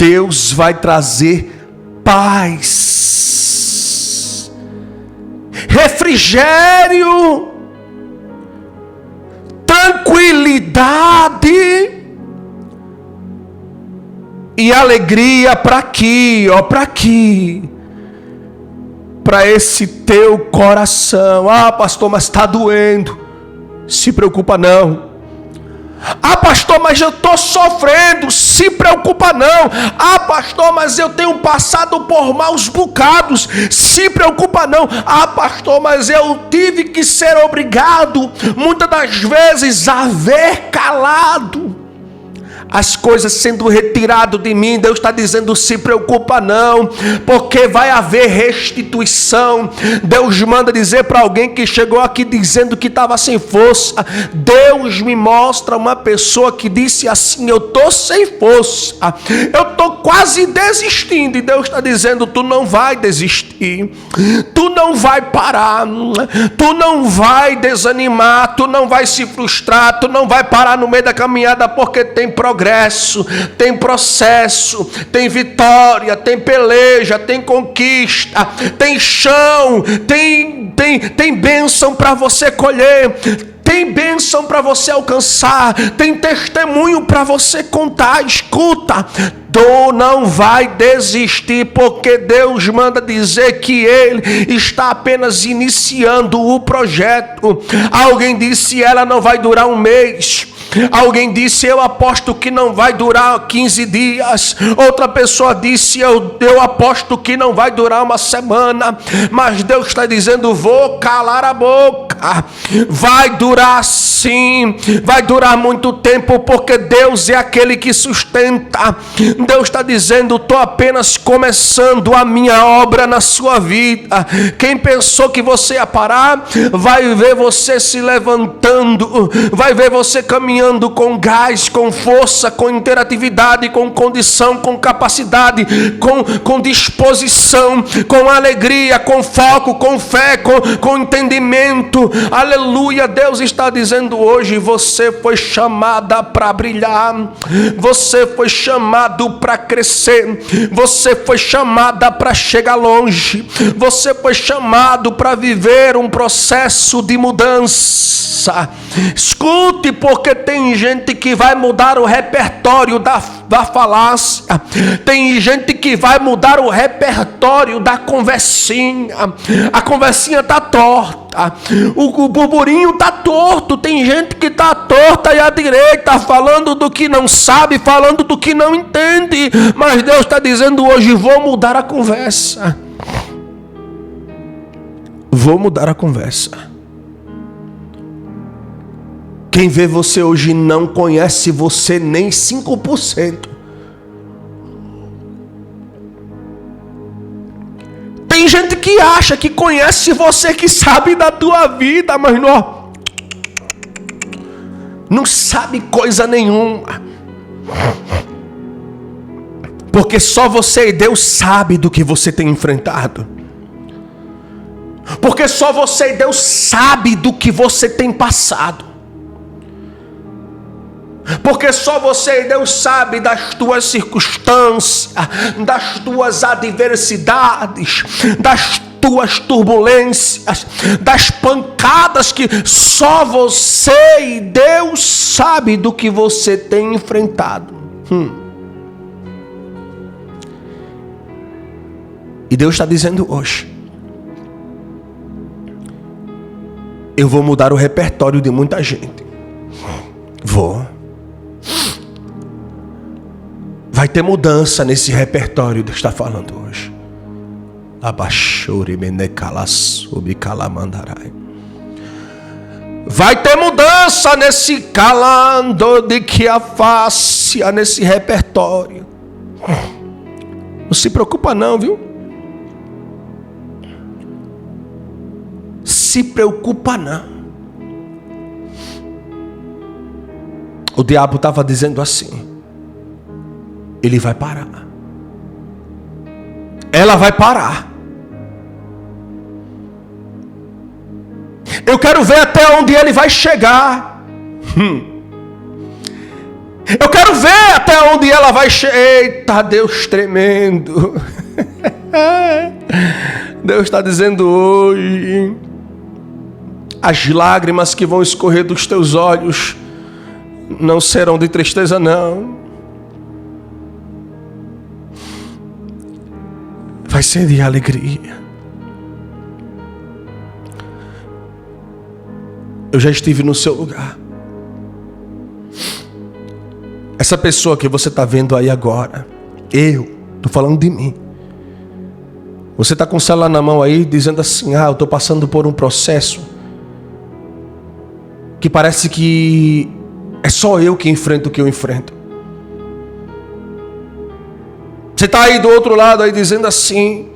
Deus vai trazer paz, refrigério, tranquilidade e alegria para aqui, ó, para aqui, para esse teu coração. Ah, pastor, mas está doendo. Se preocupa não. Ah, pastor, mas eu estou sofrendo. Se preocupa não. Ah, pastor, mas eu tenho passado por maus bocados. Se preocupa não. Ah, pastor, mas eu tive que ser obrigado, muitas das vezes, a ver calado as coisas sendo retirado de mim. Deus está dizendo: se preocupa não, porque vai haver restituição. Deus manda dizer para alguém que chegou aqui dizendo que estava sem força. Deus me mostra uma pessoa que disse assim: eu estou sem força, eu estou quase desistindo. E Deus está dizendo: tu não vai desistir, tu não vai parar, tu não vai desanimar, tu não vai se frustrar, tu não vai parar no meio da caminhada, porque tem progresso, tem processo, tem vitória, tem peleja, tem conquista, tem chão, tem bênção para você colher, tem bênção para você alcançar, tem testemunho para você contar. Escuta, tu não vai desistir, porque Deus manda dizer que Ele está apenas iniciando o projeto. Alguém disse: ela não vai durar um mês. Alguém disse: eu aposto que não vai durar 15 dias. Outra pessoa disse: eu aposto que não vai durar uma semana. Mas Deus está dizendo: vou calar a boca. Vai durar sim, vai durar muito tempo, porque Deus é aquele que sustenta. Deus está dizendo: estou apenas começando a minha obra na sua vida. Quem pensou que você ia parar, vai ver você se levantando, vai ver você caminhando com gás, com força, com interatividade, com condição, com capacidade, com disposição, com alegria, com foco, com fé, com entendimento. Aleluia. Deus está dizendo hoje: você foi chamada para brilhar, você foi chamado para crescer, você foi chamada para chegar longe, você foi chamado para viver um processo de mudança. Escute, porque tem gente que vai mudar o repertório da falácia, tem gente que vai mudar o repertório da conversinha. A conversinha está torta, o burburinho está torto. Tem gente que está torta e à direita, falando do que não sabe, falando do que não entende. Mas Deus está dizendo hoje: vou mudar a conversa, vou mudar a conversa. Quem vê você hoje não conhece você nem 5%. Tem gente que acha que conhece você, que sabe da tua vida, mas não sabe coisa nenhuma. Porque só você e Deus sabe do que você tem enfrentado. Porque só você e Deus sabe do que você tem passado. Porque só você e Deus sabe das tuas circunstâncias, das tuas adversidades, das tuas turbulências, das pancadas, que só você e Deus sabe do que você tem enfrentado. E Deus está dizendo hoje: eu vou mudar o repertório de muita gente. Vou. Vai ter mudança nesse repertório, Deus está falando hoje. Vai ter mudança nesse calando de que a face, nesse repertório. Não se preocupa não, viu? Se preocupa não. O diabo estava dizendo assim: ele vai parar, ela vai parar. Eu quero ver até onde ele vai chegar. Eu quero ver até onde ela vai chegar. Eita, Deus tremendo. Deus está dizendo hoje: as lágrimas que vão escorrer dos teus olhos não serão de tristeza, não. Vai ser de alegria. Eu já estive no seu lugar. Essa pessoa que você está vendo aí agora, eu estou falando de mim. Você está com o celular na mão aí, dizendo assim: eu estou passando por um processo que parece que é só eu que enfrento o que eu enfrento. Você está aí do outro lado aí dizendo assim: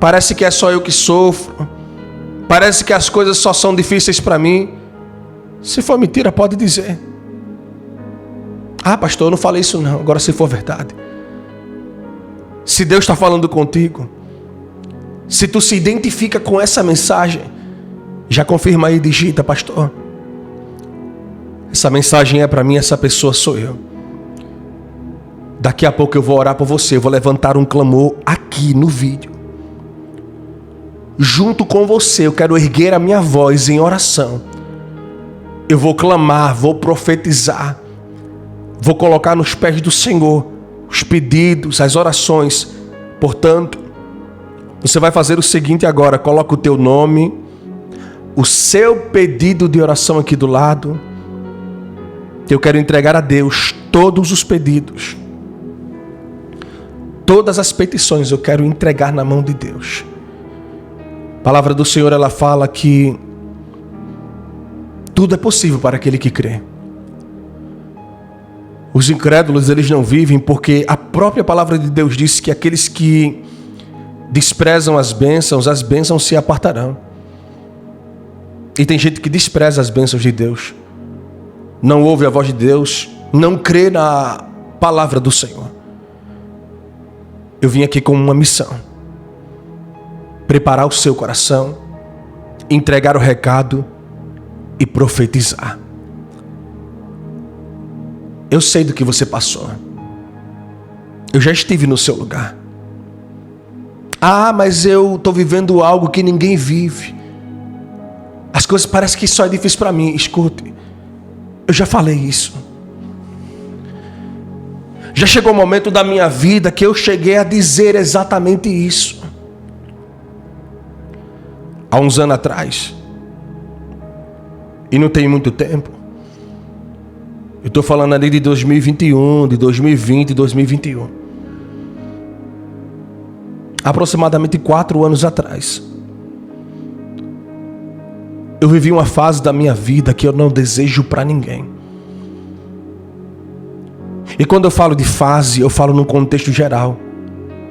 parece que é só eu que sofro, parece que as coisas só são difíceis para mim. Se for mentira, pode dizer. Pastor, eu não falei isso não. Agora, se for verdade, se Deus está falando contigo, se tu se identifica com essa mensagem, já confirma aí, digita: pastor, essa mensagem é para mim, essa pessoa sou eu. Daqui a pouco eu vou orar por você, eu vou levantar um clamor aqui no vídeo. Junto com você, eu quero erguer a minha voz em oração. Eu vou clamar, vou profetizar, vou colocar nos pés do Senhor os pedidos, as orações. Portanto, você vai fazer o seguinte agora: coloca o teu nome, o seu pedido de oração aqui do lado. Eu quero entregar a Deus todos os pedidos, todas as petições eu quero entregar na mão de Deus. A palavra do Senhor, ela fala que tudo é possível para aquele que crê. Os incrédulos, eles não vivem, porque a própria palavra de Deus diz que aqueles que desprezam as bênçãos se apartarão. E tem gente que despreza as bênçãos de Deus, não ouve a voz de Deus, não crê na palavra do Senhor. Eu vim aqui com uma missão: preparar o seu coração, entregar o recado e profetizar. Eu sei do que você passou. Eu já estive no seu lugar. Mas eu estou vivendo algo que ninguém vive. As coisas parecem que só é difícil para mim. Escute, eu já falei isso. Já chegou o momento da minha vida que eu cheguei a dizer exatamente isso. Há uns anos atrás, e não tem muito tempo, eu estou falando ali de 2021, de 2020, 2021. Aproximadamente 4 anos atrás, eu vivi uma fase da minha vida que eu não desejo para ninguém. E quando eu falo de fase, eu falo num contexto geral: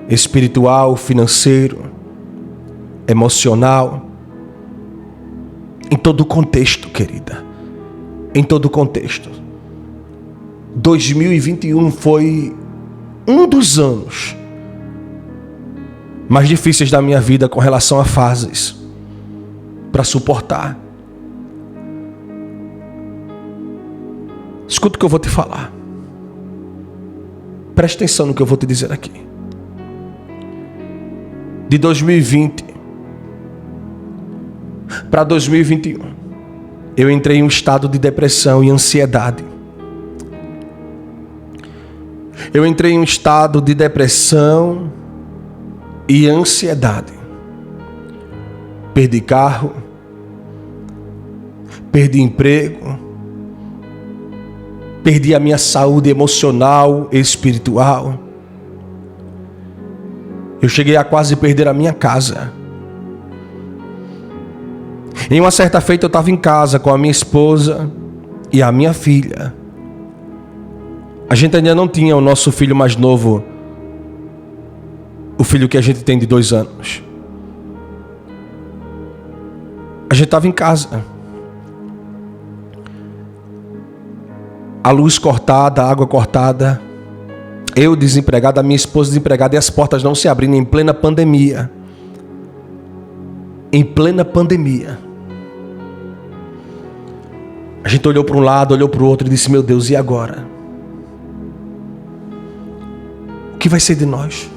espiritual, financeiro, emocional. Em todo o contexto, querida. Em todo o contexto. 2021 foi um dos anos mais difíceis da minha vida com relação a fases para suportar. Escuta o que eu vou te falar. Preste atenção no que eu vou te dizer aqui. De 2020 para 2021, eu entrei em um estado de depressão e ansiedade. Eu entrei em um estado de depressão e ansiedade. Perdi carro, perdi emprego, perdi a minha saúde emocional e espiritual. Eu cheguei a quase perder a minha casa. Em uma certa feita eu estava em casa com a minha esposa e a minha filha. A gente ainda não tinha o nosso filho mais novo, o filho que a gente tem de 2 anos. A gente estava em casa. A luz cortada, a água cortada, eu desempregado, a minha esposa desempregada e as portas não se abrindo em plena pandemia. Em plena pandemia. A gente olhou para um lado, olhou para o outro e disse: meu Deus, e agora? que vai ser de nós?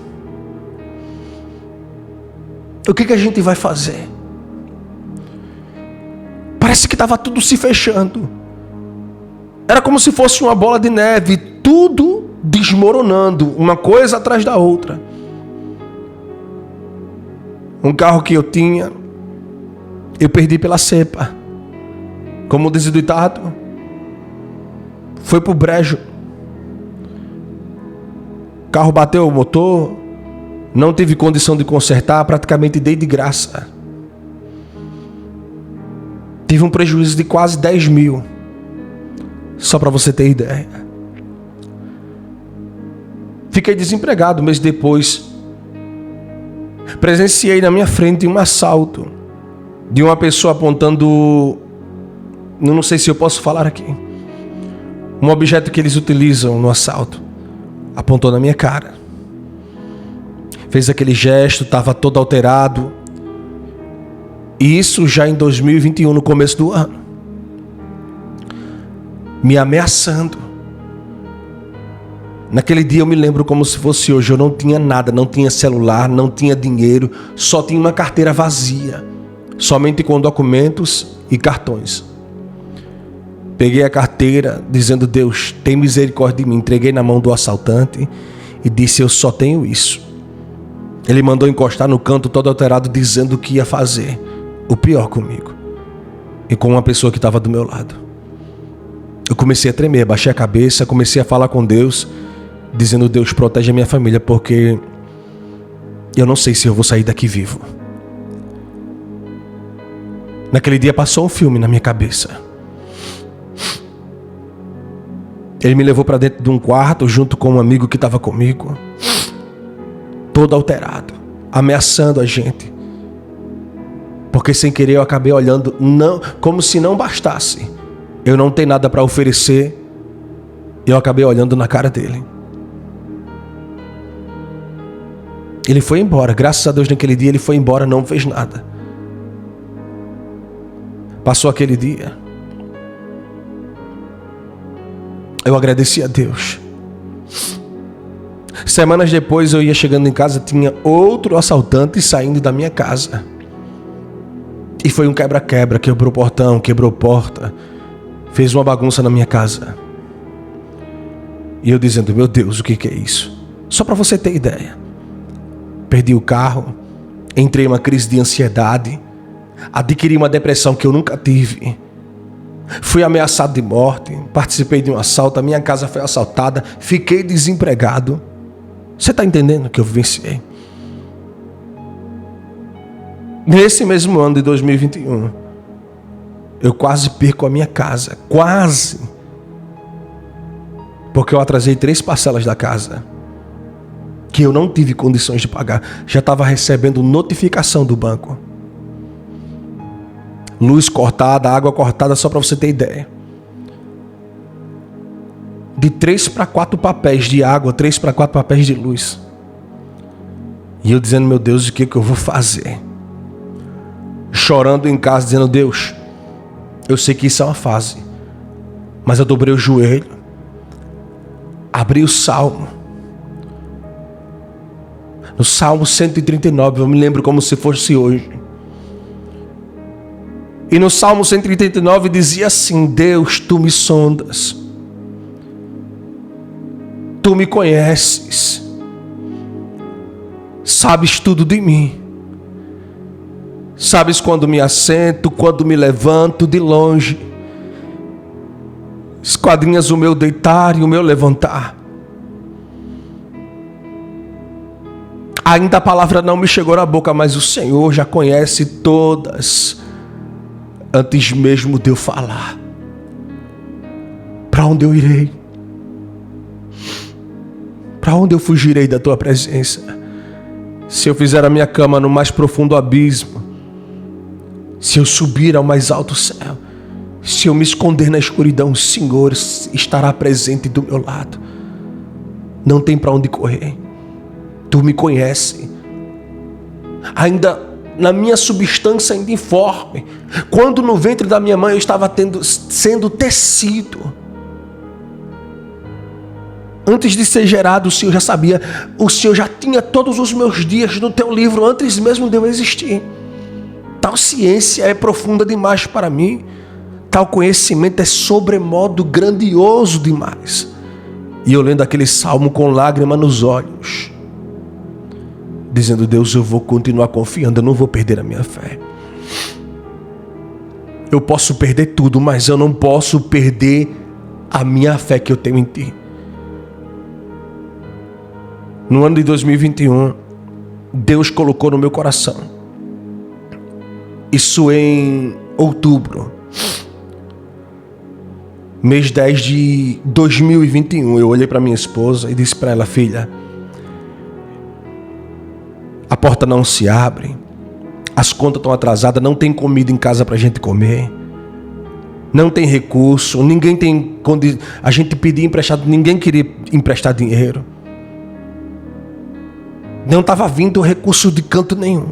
O que a gente vai fazer? Parece que estava tudo se fechando. Era como se fosse uma bola de neve, tudo desmoronando, uma coisa atrás da outra. Um carro que eu tinha, eu perdi pela cepa. Como diz o ditado, foi pro brejo. O carro bateu o motor, não tive condição de consertar, praticamente dei de graça. Tive um prejuízo de quase 10 mil. Só para você ter ideia. Fiquei desempregado, mês depois. Presenciei na minha frente um assalto de uma pessoa apontando, não sei se eu posso falar aqui, um objeto que eles utilizam no assalto. Apontou na minha cara. Fez aquele gesto, estava todo alterado. E isso já em 2021, no começo do ano. Me ameaçando. Naquele dia eu me lembro como se fosse hoje. Eu não tinha nada, não tinha celular, não tinha dinheiro. Só tinha uma carteira vazia. Somente com documentos e cartões. Peguei a carteira dizendo: Deus, tem misericórdia de mim. Entreguei na mão do assaltante e disse: eu só tenho isso. Ele mandou encostar no canto todo alterado, dizendo que ia fazer o pior comigo e com uma pessoa que estava do meu lado. Eu comecei a tremer, baixei a cabeça, comecei a falar com Deus, dizendo: Deus, protege a minha família, porque eu não sei se eu vou sair daqui vivo. Naquele dia passou um filme na minha cabeça. Ele me levou para dentro de um quarto junto com um amigo que estava comigo, todo alterado, ameaçando a gente. Porque sem querer eu acabei olhando, não, como se não bastasse eu não ter nada para oferecer, eu acabei olhando na cara dele. Ele foi embora, graças a Deus naquele dia ele foi embora, não fez nada. Passou aquele dia. Eu agradeci a Deus. Semanas depois eu ia chegando em casa, tinha outro assaltante saindo da minha casa. E foi um quebra-quebra, quebrou portão, quebrou porta, fez uma bagunça na minha casa. E eu dizendo: meu Deus, o que é isso? Só para você ter ideia. Perdi o carro, entrei em uma crise de ansiedade, adquiri uma depressão que eu nunca tive. Fui ameaçado de morte, participei de um assalto, a minha casa foi assaltada, fiquei desempregado. Você está entendendo o que eu vivenciei? Nesse mesmo ano de 2021, eu quase perco a minha casa, quase. Porque eu atrasei 3 parcelas da casa, que eu não tive condições de pagar. Já estava recebendo notificação do banco. Luz cortada, água cortada, só para você ter ideia. De 3 para 4 papéis de água, 3 para 4 papéis de luz. E eu dizendo: meu Deus, o que eu vou fazer? Chorando em casa, dizendo: Deus, eu sei que isso é uma fase, mas eu dobrei o joelho, abri o Salmo. No Salmo 139, eu me lembro como se fosse hoje. E no Salmo 139 dizia assim: Deus, tu me sondas, tu me conheces, sabes tudo de mim, sabes quando me assento, quando me levanto de longe, esquadrinhas o meu deitar e o meu levantar. Ainda a palavra não me chegou na boca, mas o Senhor já conhece todas, antes mesmo de eu falar. Para onde eu irei? Para onde eu fugirei da tua presença? Se eu fizer a minha cama no mais profundo abismo, se eu subir ao mais alto céu, se eu me esconder na escuridão, o Senhor estará presente do meu lado. Não tem para onde correr. Tu me conheces. Ainda na minha substância ainda informe, quando no ventre da minha mãe eu estava sendo tecido, Antes de ser gerado, o Senhor já sabia. O Senhor já tinha todos os meus dias no teu livro, antes mesmo de eu existir. Tal ciência é profunda demais para mim. Tal conhecimento é sobremodo grandioso demais. E eu lendo aquele salmo com lágrima nos olhos, dizendo: Deus, eu vou continuar confiando, eu não vou perder a minha fé. Eu posso perder tudo, mas eu não posso perder a minha fé que eu tenho em Ti. No ano de 2021, Deus colocou no meu coração, isso em outubro, mês 10 de 2021, eu olhei para minha esposa e disse para ela: filha, a porta não se abre, as contas estão atrasadas, não tem comida em casa para a gente comer, não tem recurso, ninguém tem a gente pedia emprestado, ninguém queria emprestar dinheiro, não estava vindo recurso de canto nenhum.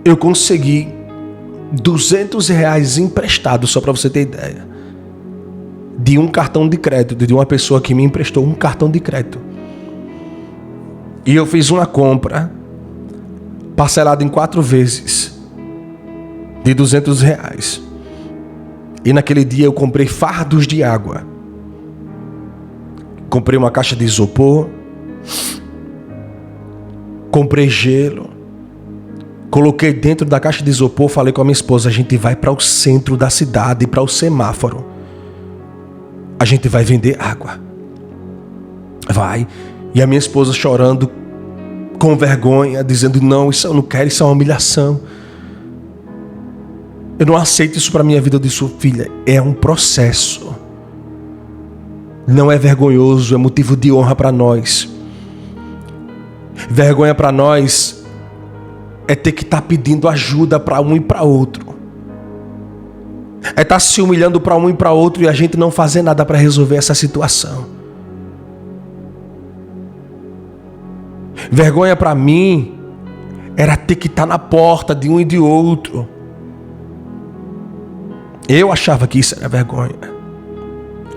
Eu consegui R$200 emprestado, só para você ter ideia, de um cartão de crédito, de uma pessoa que me emprestou um cartão de crédito. E eu fiz uma compra parcelada em 4 vezes de R$200. E naquele dia eu comprei fardos de água. Comprei uma caixa de isopor. Comprei gelo. Coloquei dentro da caixa de isopor, falei com a minha esposa: a gente vai para o centro da cidade, para o semáforo. A gente vai vender água. Vai. E a minha esposa chorando, com vergonha, dizendo: não, isso eu não quero, isso é uma humilhação. Eu não aceito isso para a minha vida. Eu disse: filha, é um processo. Não é vergonhoso, é motivo de honra para nós. Vergonha para nós é ter que estar pedindo ajuda para um e para outro. É estar se humilhando para um e para outro e a gente não fazer nada para resolver essa situação. Vergonha para mim era ter que estar na porta de um e de outro. Eu achava que isso era vergonha.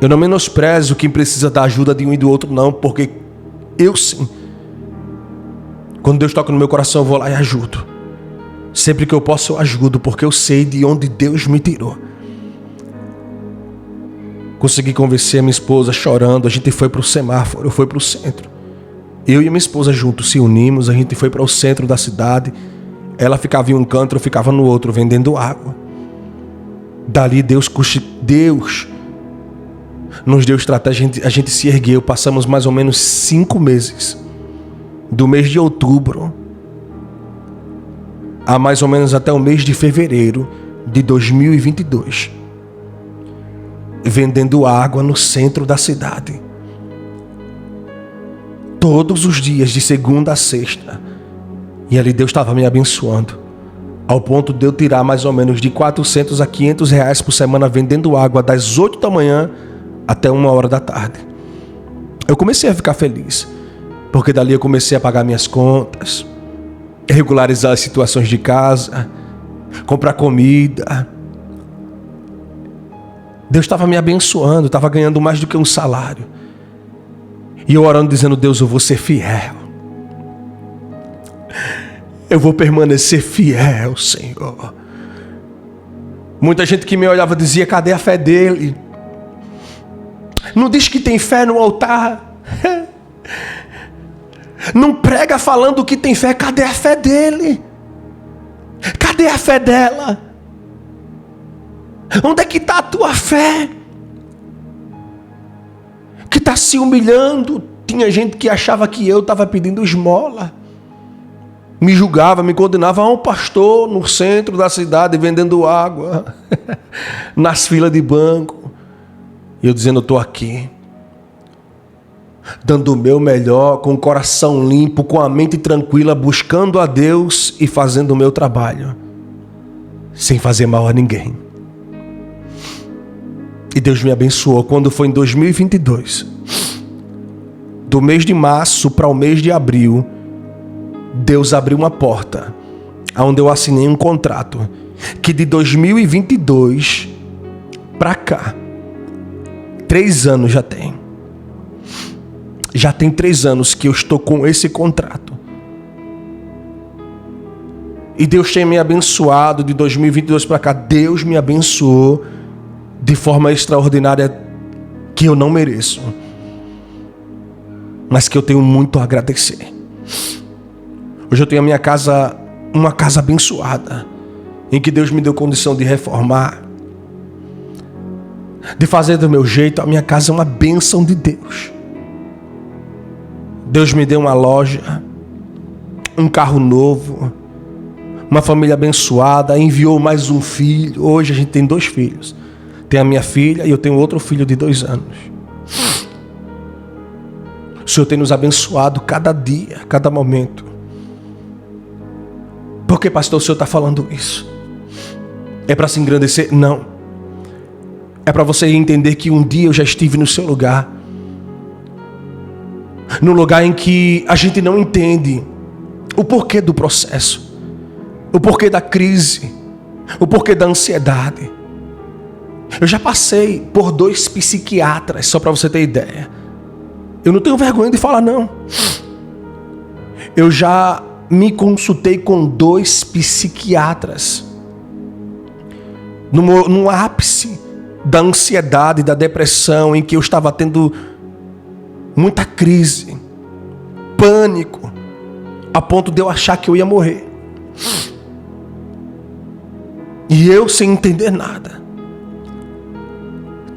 Eu não menosprezo quem precisa da ajuda de um e do outro, não, porque eu sim. Quando Deus toca no meu coração, eu vou lá e ajudo. Sempre que eu posso, eu ajudo, porque eu sei de onde Deus me tirou. Consegui convencer a minha esposa, chorando. A gente foi para o semáforo, eu fui para o centro. Eu e a minha esposa juntos se unimos, a gente foi para o centro da cidade. Ela ficava em um canto, eu ficava no outro, vendendo água. Dali Deus nos deu estratégia, a gente se ergueu. Passamos mais ou menos 5 meses, do mês de outubro a mais ou menos até o mês de fevereiro de 2022, vendendo água no centro da cidade. Todos os dias, de segunda a sexta. E ali Deus estava me abençoando, ao ponto de eu tirar mais ou menos de R$400 a R$500 por semana vendendo água das 8 da manhã até 1h da tarde. Eu comecei a ficar feliz, porque dali eu comecei a pagar minhas contas, regularizar as situações de casa, comprar comida. Deus estava me abençoando, estava ganhando mais do que um salário. E eu orando, dizendo: Deus, eu vou ser fiel. Eu vou permanecer fiel, Senhor. Muita gente que me olhava dizia: cadê a fé dele? Não diz que tem fé no altar. Não prega falando que tem fé. Cadê a fé dele? Cadê a fé dela? Onde é que está a tua fé? Que está se humilhando. Tinha gente que achava que eu estava pedindo esmola. Me julgava, me condenava a um pastor no centro da cidade vendendo água, nas filas de banco. E eu dizendo: eu estou aqui, dando o meu melhor, com o coração limpo, com a mente tranquila, buscando a Deus e fazendo o meu trabalho, sem fazer mal a ninguém. E Deus me abençoou. Quando foi em 2022, do mês de março para o mês de abril, Deus abriu uma porta, onde eu assinei um contrato, que de 2022 para cá, 3 anos já tem. Já tem 3 anos que eu estou com esse contrato. E Deus tem me abençoado de 2022 para cá. Deus me abençoou de forma extraordinária que eu não mereço, mas que eu tenho muito a agradecer. Hoje eu tenho a minha casa, uma casa abençoada, em que Deus me deu condição de reformar, de fazer do meu jeito. A minha casa é uma bênção de Deus. Deus me deu uma loja, um carro novo, uma família abençoada, enviou mais um filho. Hoje a gente tem 2 filhos. Tem a minha filha e eu tenho outro filho de 2 anos. O Senhor tem nos abençoado cada dia, cada momento. Por que, pastor, o Senhor está falando isso? É para se engrandecer? Não. É para você entender que um dia eu já estive no seu lugar. No lugar em que a gente não entende o porquê do processo, o porquê da crise, o porquê da ansiedade. Eu já passei por 2 psiquiatras, só para você ter ideia. Eu não tenho vergonha de falar, não. Eu já me consultei com 2 psiquiatras. No ápice da ansiedade, da depressão, em que eu estava tendo muita crise, pânico, a ponto de eu achar que eu ia morrer. E eu, sem entender nada,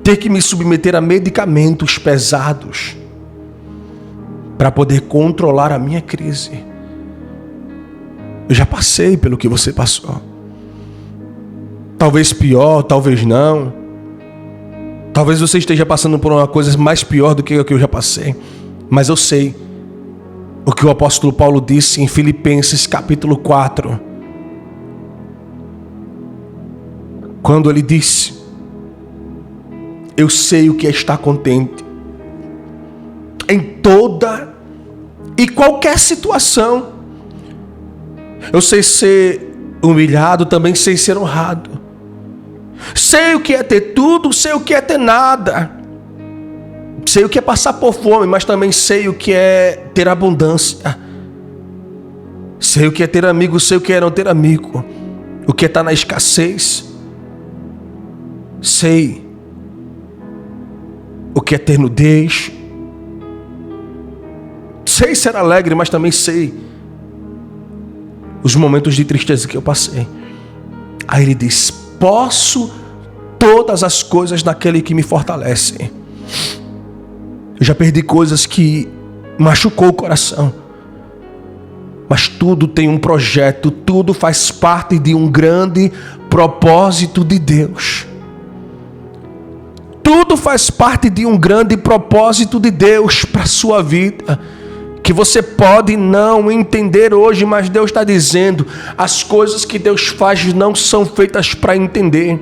ter que me submeter a medicamentos pesados para poder controlar a minha crise. Eu já passei pelo que você passou. Talvez pior, talvez não. Talvez você esteja passando por uma coisa mais pior do que o que eu já passei. Mas eu sei o que o apóstolo Paulo disse em Filipenses capítulo 4. Quando ele disse: eu sei o que é estar contente em toda e qualquer situação. Eu sei ser humilhado, também sei ser honrado. Sei o que é ter tudo, sei o que é ter nada. Sei o que é passar por fome, mas também sei o que é ter abundância. Sei o que é ter amigo, sei o que é não ter amigo. O que é estar na escassez. Sei o que é ter nudez. Sei ser alegre, mas também sei os momentos de tristeza que eu passei. Aí ele diz: posso todas as coisas naquele que me fortalece. Eu já perdi coisas que machucou o coração, mas tudo tem um projeto, tudo faz parte de um grande propósito de Deus. Tudo faz parte de um grande propósito de Deus para a sua vida, que você pode não entender hoje, mas Deus está dizendo: as coisas que Deus faz não são feitas para entender.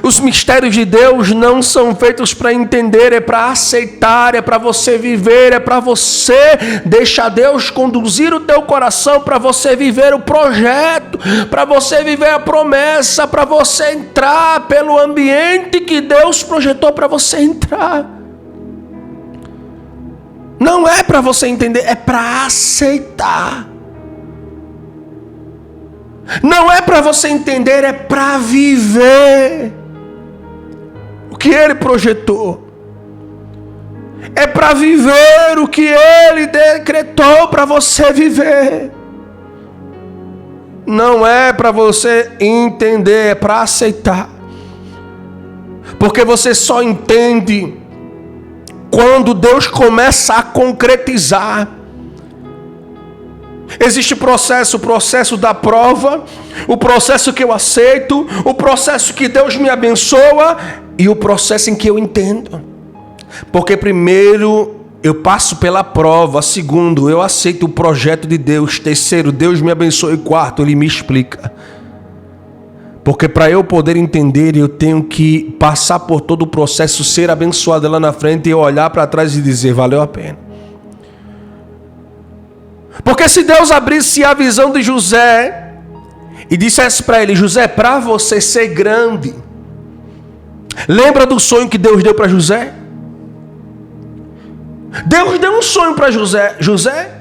Os mistérios de Deus não são feitos para entender, é para aceitar, é para você viver, é para você deixar Deus conduzir o teu coração, para você viver o projeto, para você viver a promessa, para você entrar pelo ambiente que Deus projetou para você entrar. Não é para você entender, é para aceitar. Não é para você entender, é para viver o que Ele projetou. É para viver o que Ele decretou para você viver. Não é para você entender, é para aceitar. Porque você só entende quando Deus começa a concretizar. Existe o processo da prova, o processo que eu aceito, o processo que Deus me abençoa e o processo em que eu entendo. Porque primeiro eu passo pela prova, segundo eu aceito o projeto de Deus, terceiro Deus me abençoa e quarto Ele me explica. Porque para eu poder entender, eu tenho que passar por todo o processo, ser abençoado lá na frente e eu olhar para trás e dizer: valeu a pena. Porque se Deus abrisse a visão de José e dissesse para ele: José, para você ser grande, Lembra do sonho que Deus deu para José? Deus deu um sonho para José. José,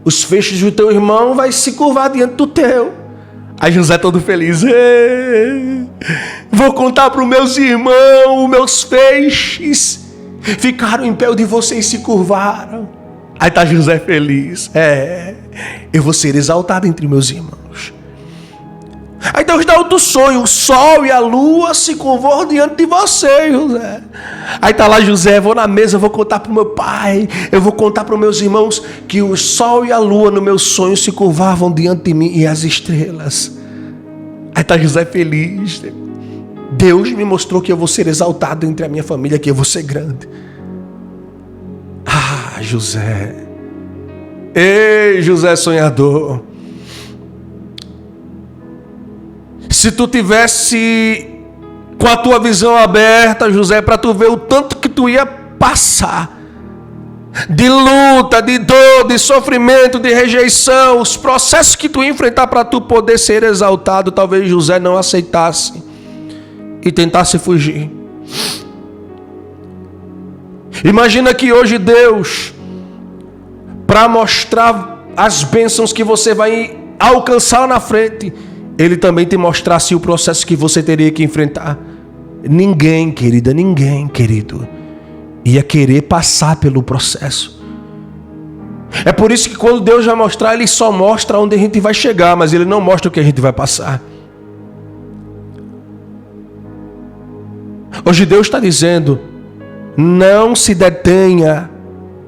os feixes do teu irmão vai se curvar diante do teu. Aí José todo feliz. Vou contar para os meus irmãos, meus feixes ficaram em pé onde vocês se curvaram. Aí está José feliz. Eu vou ser exaltado entre meus irmãos. Aí Deus dá outro sonho. O sol e a lua se curvam diante de você, José. Aí está lá José. Vou na mesa, vou contar para o meu pai. Eu vou contar para os meus irmãos que o sol e a lua no meu sonho se curvavam diante de mim e as estrelas. Aí está José feliz. Deus me mostrou que eu vou ser exaltado entre a minha família, que eu vou ser grande. Ah, José. Ei, José sonhador. Se tu tivesse com a tua visão aberta, José, para tu ver o tanto que tu ia passar de luta, de dor, de sofrimento, de rejeição, os processos que tu ia enfrentar para tu poder ser exaltado, talvez José não aceitasse e tentasse fugir. Imagina que hoje Deus, para mostrar as bênçãos que você vai alcançar na frente, Ele também te mostrasse o processo que você teria que enfrentar. Ninguém, querida, ninguém, querido, ia querer passar pelo processo. É por isso que quando Deus vai mostrar, Ele só mostra onde a gente vai chegar, mas Ele não mostra o que a gente vai passar. Hoje Deus está dizendo: não se detenha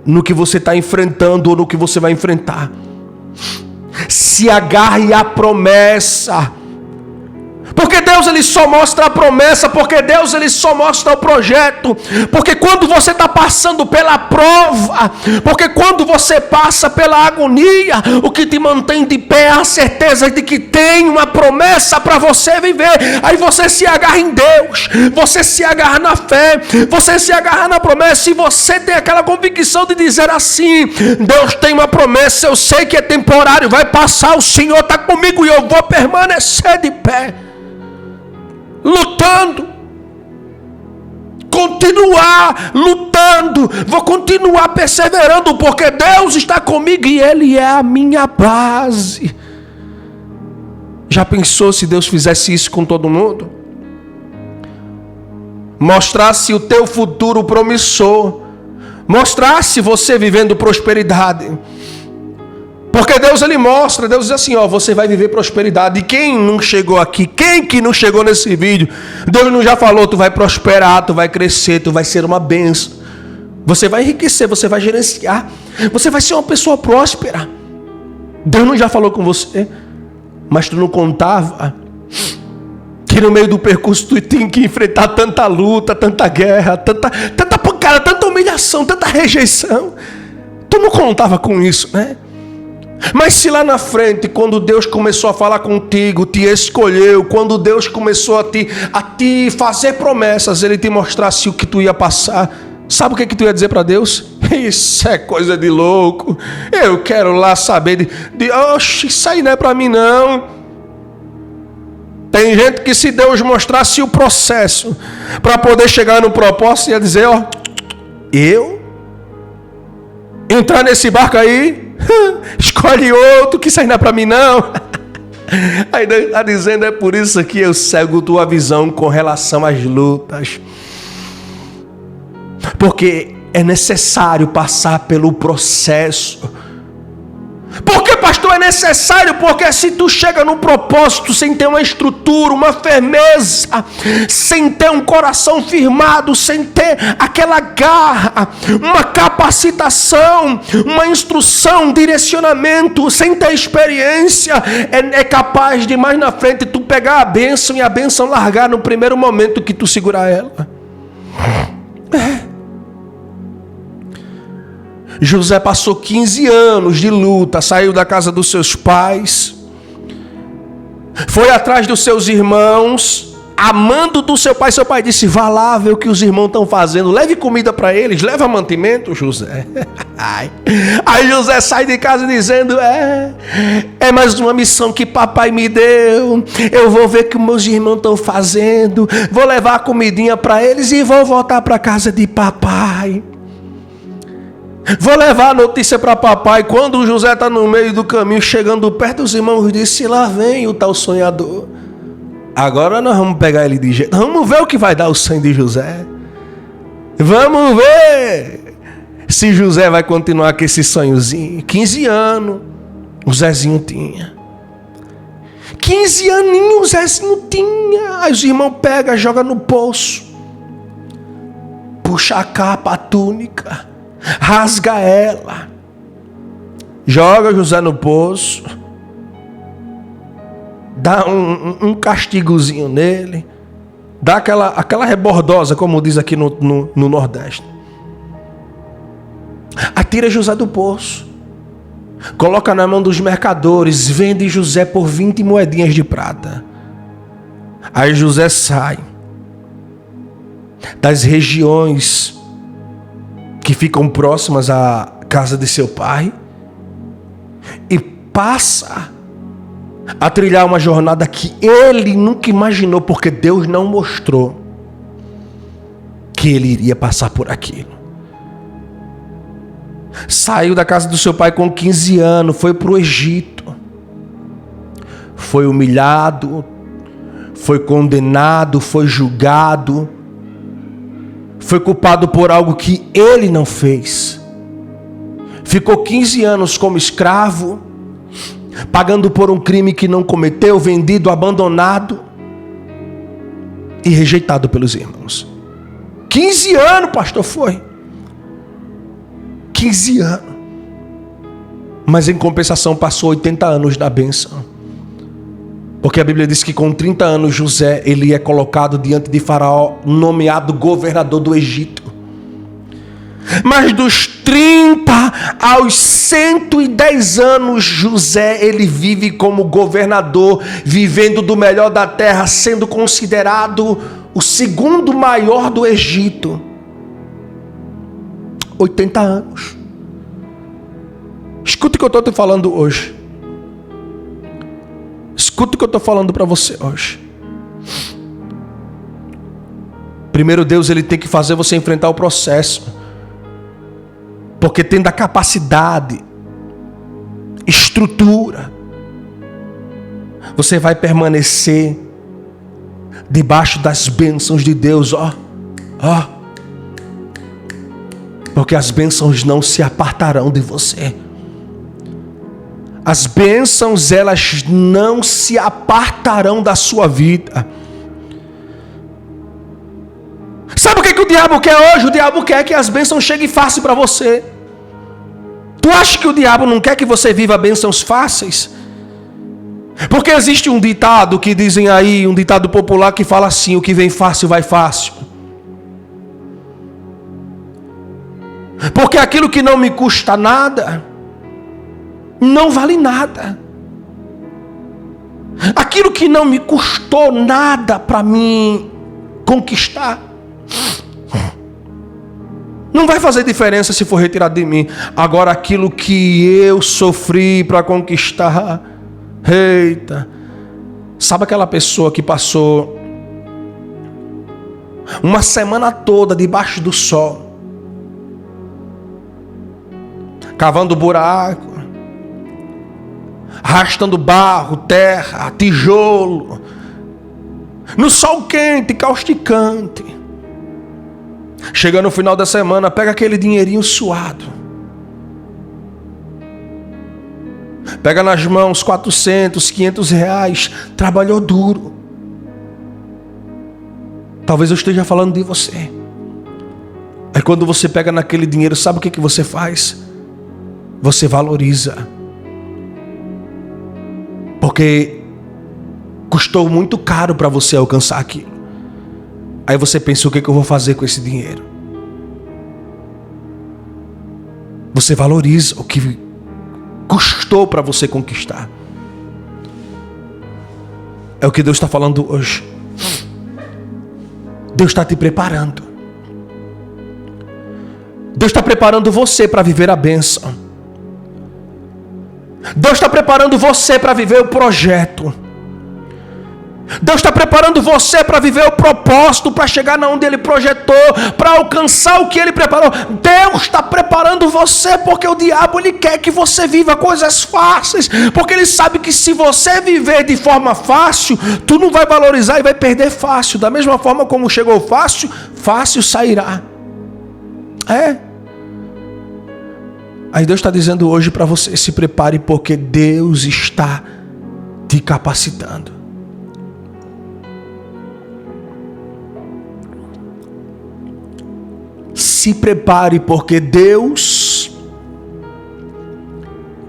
no que você está enfrentando ou no que você vai enfrentar. Se agarre à promessa. Porque Deus ele só mostra a promessa, porque Deus ele só mostra o projeto, porque quando você está passando pela prova, porque quando você passa pela agonia, o que te mantém de pé é a certeza de que tem uma promessa para você viver. Aí você se agarra em Deus, você se agarra na fé, você se agarra na promessa, e você tem aquela convicção de dizer assim: Deus tem uma promessa, eu sei que é temporário, vai passar, o Senhor está comigo e eu vou permanecer de pé. Lutando, continuar lutando, vou continuar perseverando, porque Deus está comigo e Ele é a minha base. Já pensou se Deus fizesse isso com todo mundo? Mostrasse o teu futuro promissor, mostrasse você vivendo prosperidade. Porque Deus ele mostra, Deus diz assim, ó, você vai viver prosperidade. E quem não chegou aqui, quem que não chegou nesse vídeo, Deus não já falou, tu vai prosperar, tu vai crescer, tu vai ser uma bênção. Você vai enriquecer, você vai gerenciar, você vai ser uma pessoa próspera. Deus não já falou com você, mas tu não contava que no meio do percurso tu tem que enfrentar tanta luta, tanta guerra, tanta pancada, tanta humilhação, tanta rejeição. Tu não contava com isso, né? Mas se lá na frente, quando Deus começou a falar contigo, te escolheu, quando Deus começou a te fazer promessas, Ele te mostrasse o que tu ia passar, sabe o que tu ia dizer para Deus? Isso é coisa de louco, eu quero lá saber oxe, isso aí não é para mim não. Tem gente que se Deus mostrasse o processo para poder chegar no propósito, ia dizer, ó, eu entrar nesse barco aí, escolhe outro, que isso aí não é para mim não. Aí Deus está dizendo, é por isso que eu cego tua visão com relação às lutas, porque é necessário passar pelo processo. Por que, pastor, é necessário? Porque se tu chega no propósito sem ter uma estrutura, uma firmeza, sem ter um coração firmado, sem ter aquela garra, uma capacitação, uma instrução, um direcionamento, sem ter experiência, é capaz de mais na frente tu pegar a bênção e a bênção largar no primeiro momento que tu segurar ela. José passou 15 anos de luta, saiu da casa dos seus pais, foi atrás dos seus irmãos, amando do seu pai disse: vá lá ver o que os irmãos estão fazendo, leve comida para eles, leva mantimento, José. Aí José sai de casa dizendo: é mais uma missão que papai me deu, eu vou ver o que meus irmãos estão fazendo, vou levar a comidinha para eles e vou voltar para casa de papai. Vou levar a notícia para papai. Quando o José está no meio do caminho, chegando perto, os irmãos disse: lá vem o tal sonhador. Agora nós vamos pegar ele de jeito. Vamos ver o que vai dar o sangue de José. Vamos ver se José vai continuar com esse sonhozinho. 15 anos o Zezinho tinha. 15 aninhos o Zezinho tinha. Aí os irmãos pegam, jogam no poço, puxa a capa, a túnica, rasga ela, joga José no poço, dá um castigozinho nele, dá aquela rebordosa, como diz aqui no Nordeste. Atira José do poço, coloca na mão dos mercadores, vende José por 20 moedinhas de prata. Aí José sai das regiões que ficam próximas à casa de seu pai e passa a trilhar uma jornada que ele nunca imaginou, porque Deus não mostrou que ele iria passar por aquilo. Saiu da casa do seu pai com 15 anos, foi para o Egito, foi humilhado, foi condenado, foi julgado, foi culpado por algo que ele não fez. Ficou 15 anos como escravo, pagando por um crime que não cometeu, vendido, abandonado e rejeitado pelos irmãos. 15 anos, pastor, foi. 15 anos. Mas em compensação passou 80 anos da bênção. Porque a Bíblia diz que com 30 anos José, ele é colocado diante de Faraó, nomeado governador do Egito. Mas dos 30 aos 110 anos, José, ele vive como governador, vivendo do melhor da terra, sendo considerado o segundo maior do Egito. 80 anos. Escuta o que eu estou te falando hoje. Escuta o que eu estou falando para você hoje. Primeiro, Deus, ele tem que fazer você enfrentar o processo. Porque tendo a capacidade, estrutura, você vai permanecer debaixo das bênçãos de Deus, porque as bênçãos não se apartarão de você. As bênçãos, elas não se apartarão da sua vida. Sabe o que o diabo quer hoje? O diabo quer que as bênçãos cheguem fácil para você. Tu acha que o diabo não quer que você viva bênçãos fáceis? Porque existe um ditado que dizem aí, um ditado popular que fala assim: o que vem fácil vai fácil. Porque aquilo que não me custa nada, não vale nada. Aquilo que não me custou nada para mim conquistar, não vai fazer diferença se for retirado de mim. Agora aquilo que eu sofri para conquistar, eita. Sabe aquela pessoa que passou uma semana toda debaixo do sol, cavando buraco, arrastando barro, terra, tijolo, no sol quente, causticante. Chega no final da semana, pega aquele dinheirinho suado, pega nas mãos 400, 500 reais, trabalhou duro. Talvez eu esteja falando de você. Aí quando você pega naquele dinheiro, sabe o que você faz? Você valoriza. Porque custou muito caro para você alcançar aquilo. Aí você pensa: o que eu vou fazer com esse dinheiro? Você valoriza o que custou para você conquistar. É o que Deus está falando hoje. Deus está te preparando. Deus está preparando você para viver a bênção. Deus está preparando você para viver o projeto. Deus está preparando você para viver o propósito, para chegar na onde Ele projetou, para alcançar o que Ele preparou. Deus está preparando você, porque o diabo ele quer que você viva coisas fáceis, porque ele sabe que se você viver de forma fácil, tu não vai valorizar e vai perder fácil. Da mesma forma como chegou fácil, fácil sairá. Aí Deus está dizendo hoje para você: se prepare, porque Deus está te capacitando. Se prepare, porque Deus,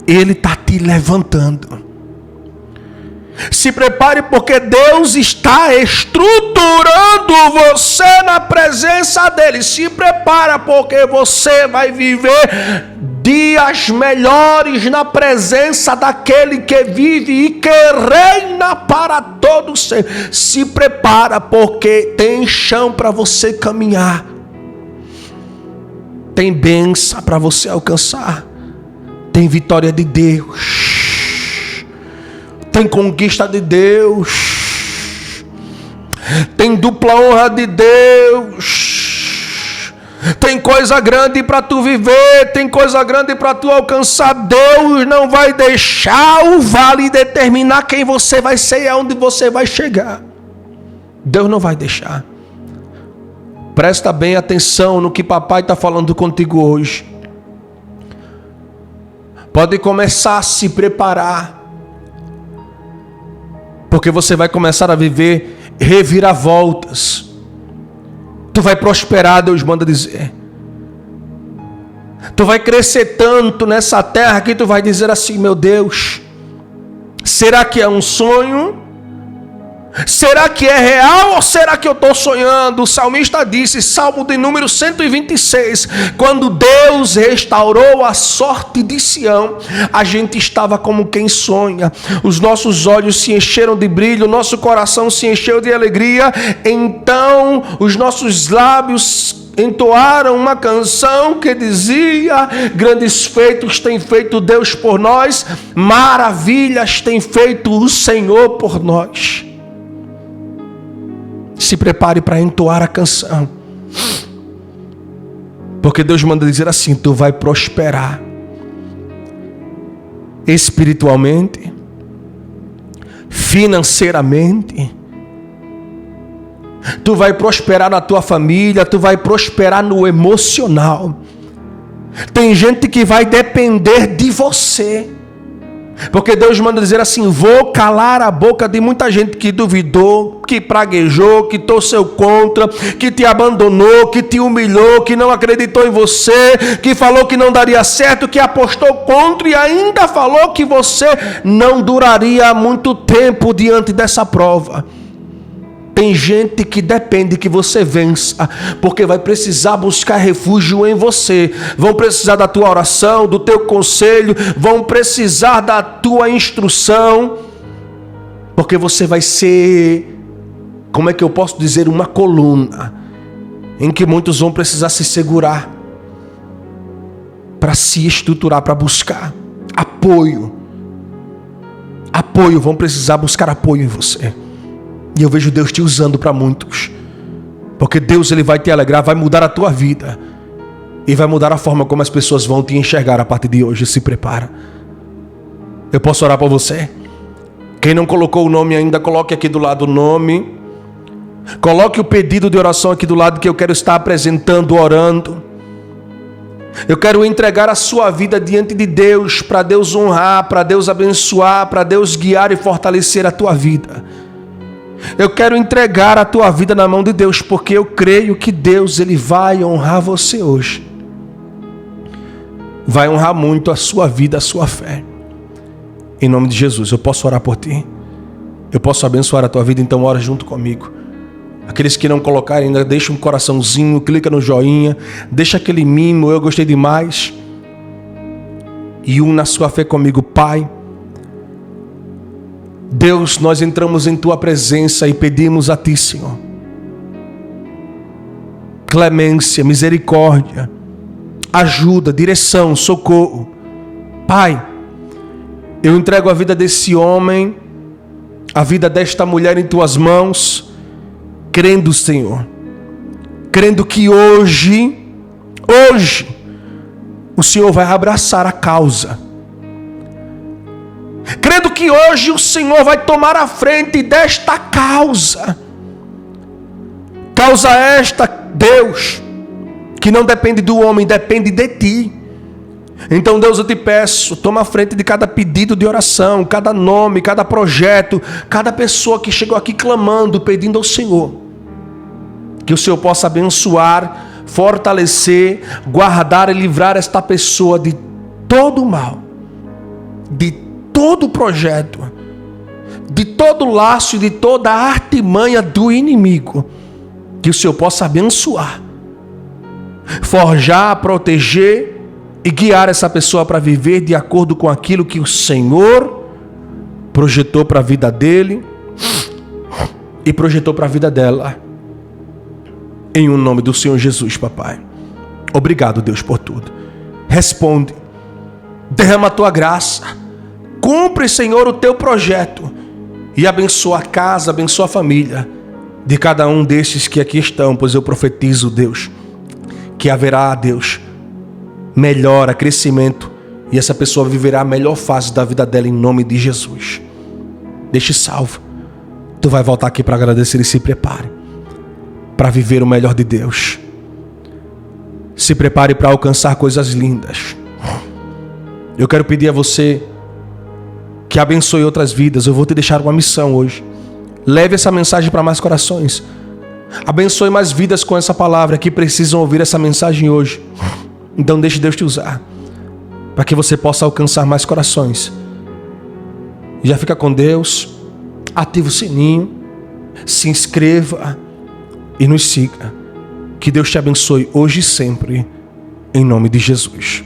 Ele está te levantando. Se prepare, porque Deus está estruturando você na presença dEle. Se prepara, porque você vai viver dias melhores na presença daquele que vive e que reina para todos sempre. Se prepara, porque tem chão para você caminhar. Tem bênção para você alcançar. Tem vitória de Deus. Tem conquista de Deus. Tem dupla honra de Deus. Tem coisa grande para tu viver. Tem coisa grande para tu alcançar. Deus não vai deixar o vale determinar quem você vai ser e aonde você vai chegar. Deus não vai deixar. Presta bem atenção no que papai está falando contigo hoje. Pode começar a se preparar, porque você vai começar a viver reviravoltas. Tu vai prosperar, Deus manda dizer. Tu vai crescer tanto nessa terra que tu vai dizer assim: meu Deus, será que é um sonho? Será que é real ou será que eu estou sonhando? O salmista disse, Salmo de número 126, quando Deus restaurou a sorte de Sião, a gente estava como quem sonha. Os nossos olhos se encheram de brilho, o nosso coração se encheu de alegria. Então os nossos lábios entoaram uma canção que dizia: grandes feitos tem feito Deus por nós, maravilhas tem feito o Senhor por nós. Se prepare para entoar a canção, porque Deus manda dizer assim: tu vai prosperar espiritualmente, financeiramente, tu vai prosperar na tua família, tu vai prosperar no emocional. Tem gente que vai depender de você, porque Deus manda dizer assim: vou calar a boca de muita gente que duvidou, que praguejou, que torceu contra, que te abandonou, que te humilhou, que não acreditou em você, que falou que não daria certo, que apostou contra e ainda falou que você não duraria muito tempo diante dessa prova. Tem gente que depende que você vença, porque vai precisar buscar refúgio em você. Vão precisar da tua oração, do teu conselho, vão precisar da tua instrução, porque você vai ser, como é que eu posso dizer, uma coluna em que muitos vão precisar se segurar para se estruturar, para buscar apoio. Vão precisar buscar apoio em você. E eu vejo Deus te usando para muitos, porque Deus ele vai te alegrar, vai mudar a tua vida e vai mudar a forma como as pessoas vão te enxergar a partir de hoje. Se prepara. Eu posso orar por você? Quem não colocou o nome ainda, coloque aqui do lado o nome. Coloque o pedido de oração aqui do lado, que eu quero estar apresentando, orando. Eu quero entregar a sua vida diante de Deus, para Deus honrar, para Deus abençoar, para Deus guiar e fortalecer a tua vida. Eu quero entregar a tua vida na mão de Deus, porque eu creio que Deus ele vai honrar você hoje. Vai honrar muito a sua vida, a sua fé. Em nome de Jesus, eu posso orar por ti. Eu posso abençoar a tua vida, então ora junto comigo. Aqueles que não colocarem ainda, deixa um coraçãozinho, clica no joinha, deixa aquele mimo, eu gostei demais. E na sua fé comigo. Pai, Deus, nós entramos em tua presença e pedimos a ti, Senhor, clemência, misericórdia, ajuda, direção, socorro. Pai, eu entrego a vida desse homem, a vida desta mulher em tuas mãos, crendo, Senhor, crendo que hoje, o Senhor vai abraçar a causa. Crendo que hoje o Senhor vai tomar a frente desta causa. Causa esta, Deus, que não depende do homem, depende de Ti. Então, Deus, eu te peço, toma a frente de cada pedido de oração, cada nome, cada projeto, cada pessoa que chegou aqui clamando, pedindo ao Senhor. Que o Senhor possa abençoar, fortalecer, guardar e livrar esta pessoa de todo o mal, de todo o projeto, de todo o laço e de toda a artimanha do inimigo. Que o Senhor possa abençoar, forjar, proteger e guiar essa pessoa para viver de acordo com aquilo que o Senhor projetou para a vida dele e projetou para a vida dela. Em o nome do Senhor Jesus, papai. Obrigado, Deus, por tudo. Responde. Derrama a tua graça. Cumpre, Senhor, o teu projeto. E abençoa a casa, abençoa a família de cada um destes que aqui estão. Pois eu profetizo, Deus, que haverá, Deus, melhora, crescimento. E essa pessoa viverá a melhor fase da vida dela em nome de Jesus. Deixe salvo. Tu vai voltar aqui para agradecer e se prepare para viver o melhor de Deus. Se prepare para alcançar coisas lindas. Eu quero pedir a você que abençoe outras vidas. Eu vou te deixar uma missão hoje. Leve essa mensagem para mais corações. Abençoe mais vidas com essa palavra que precisam ouvir essa mensagem hoje. Então deixe Deus te usar para que você possa alcançar mais corações. Já fica com Deus. Ativa o sininho. Se inscreva e nos siga. Que Deus te abençoe hoje e sempre, em nome de Jesus.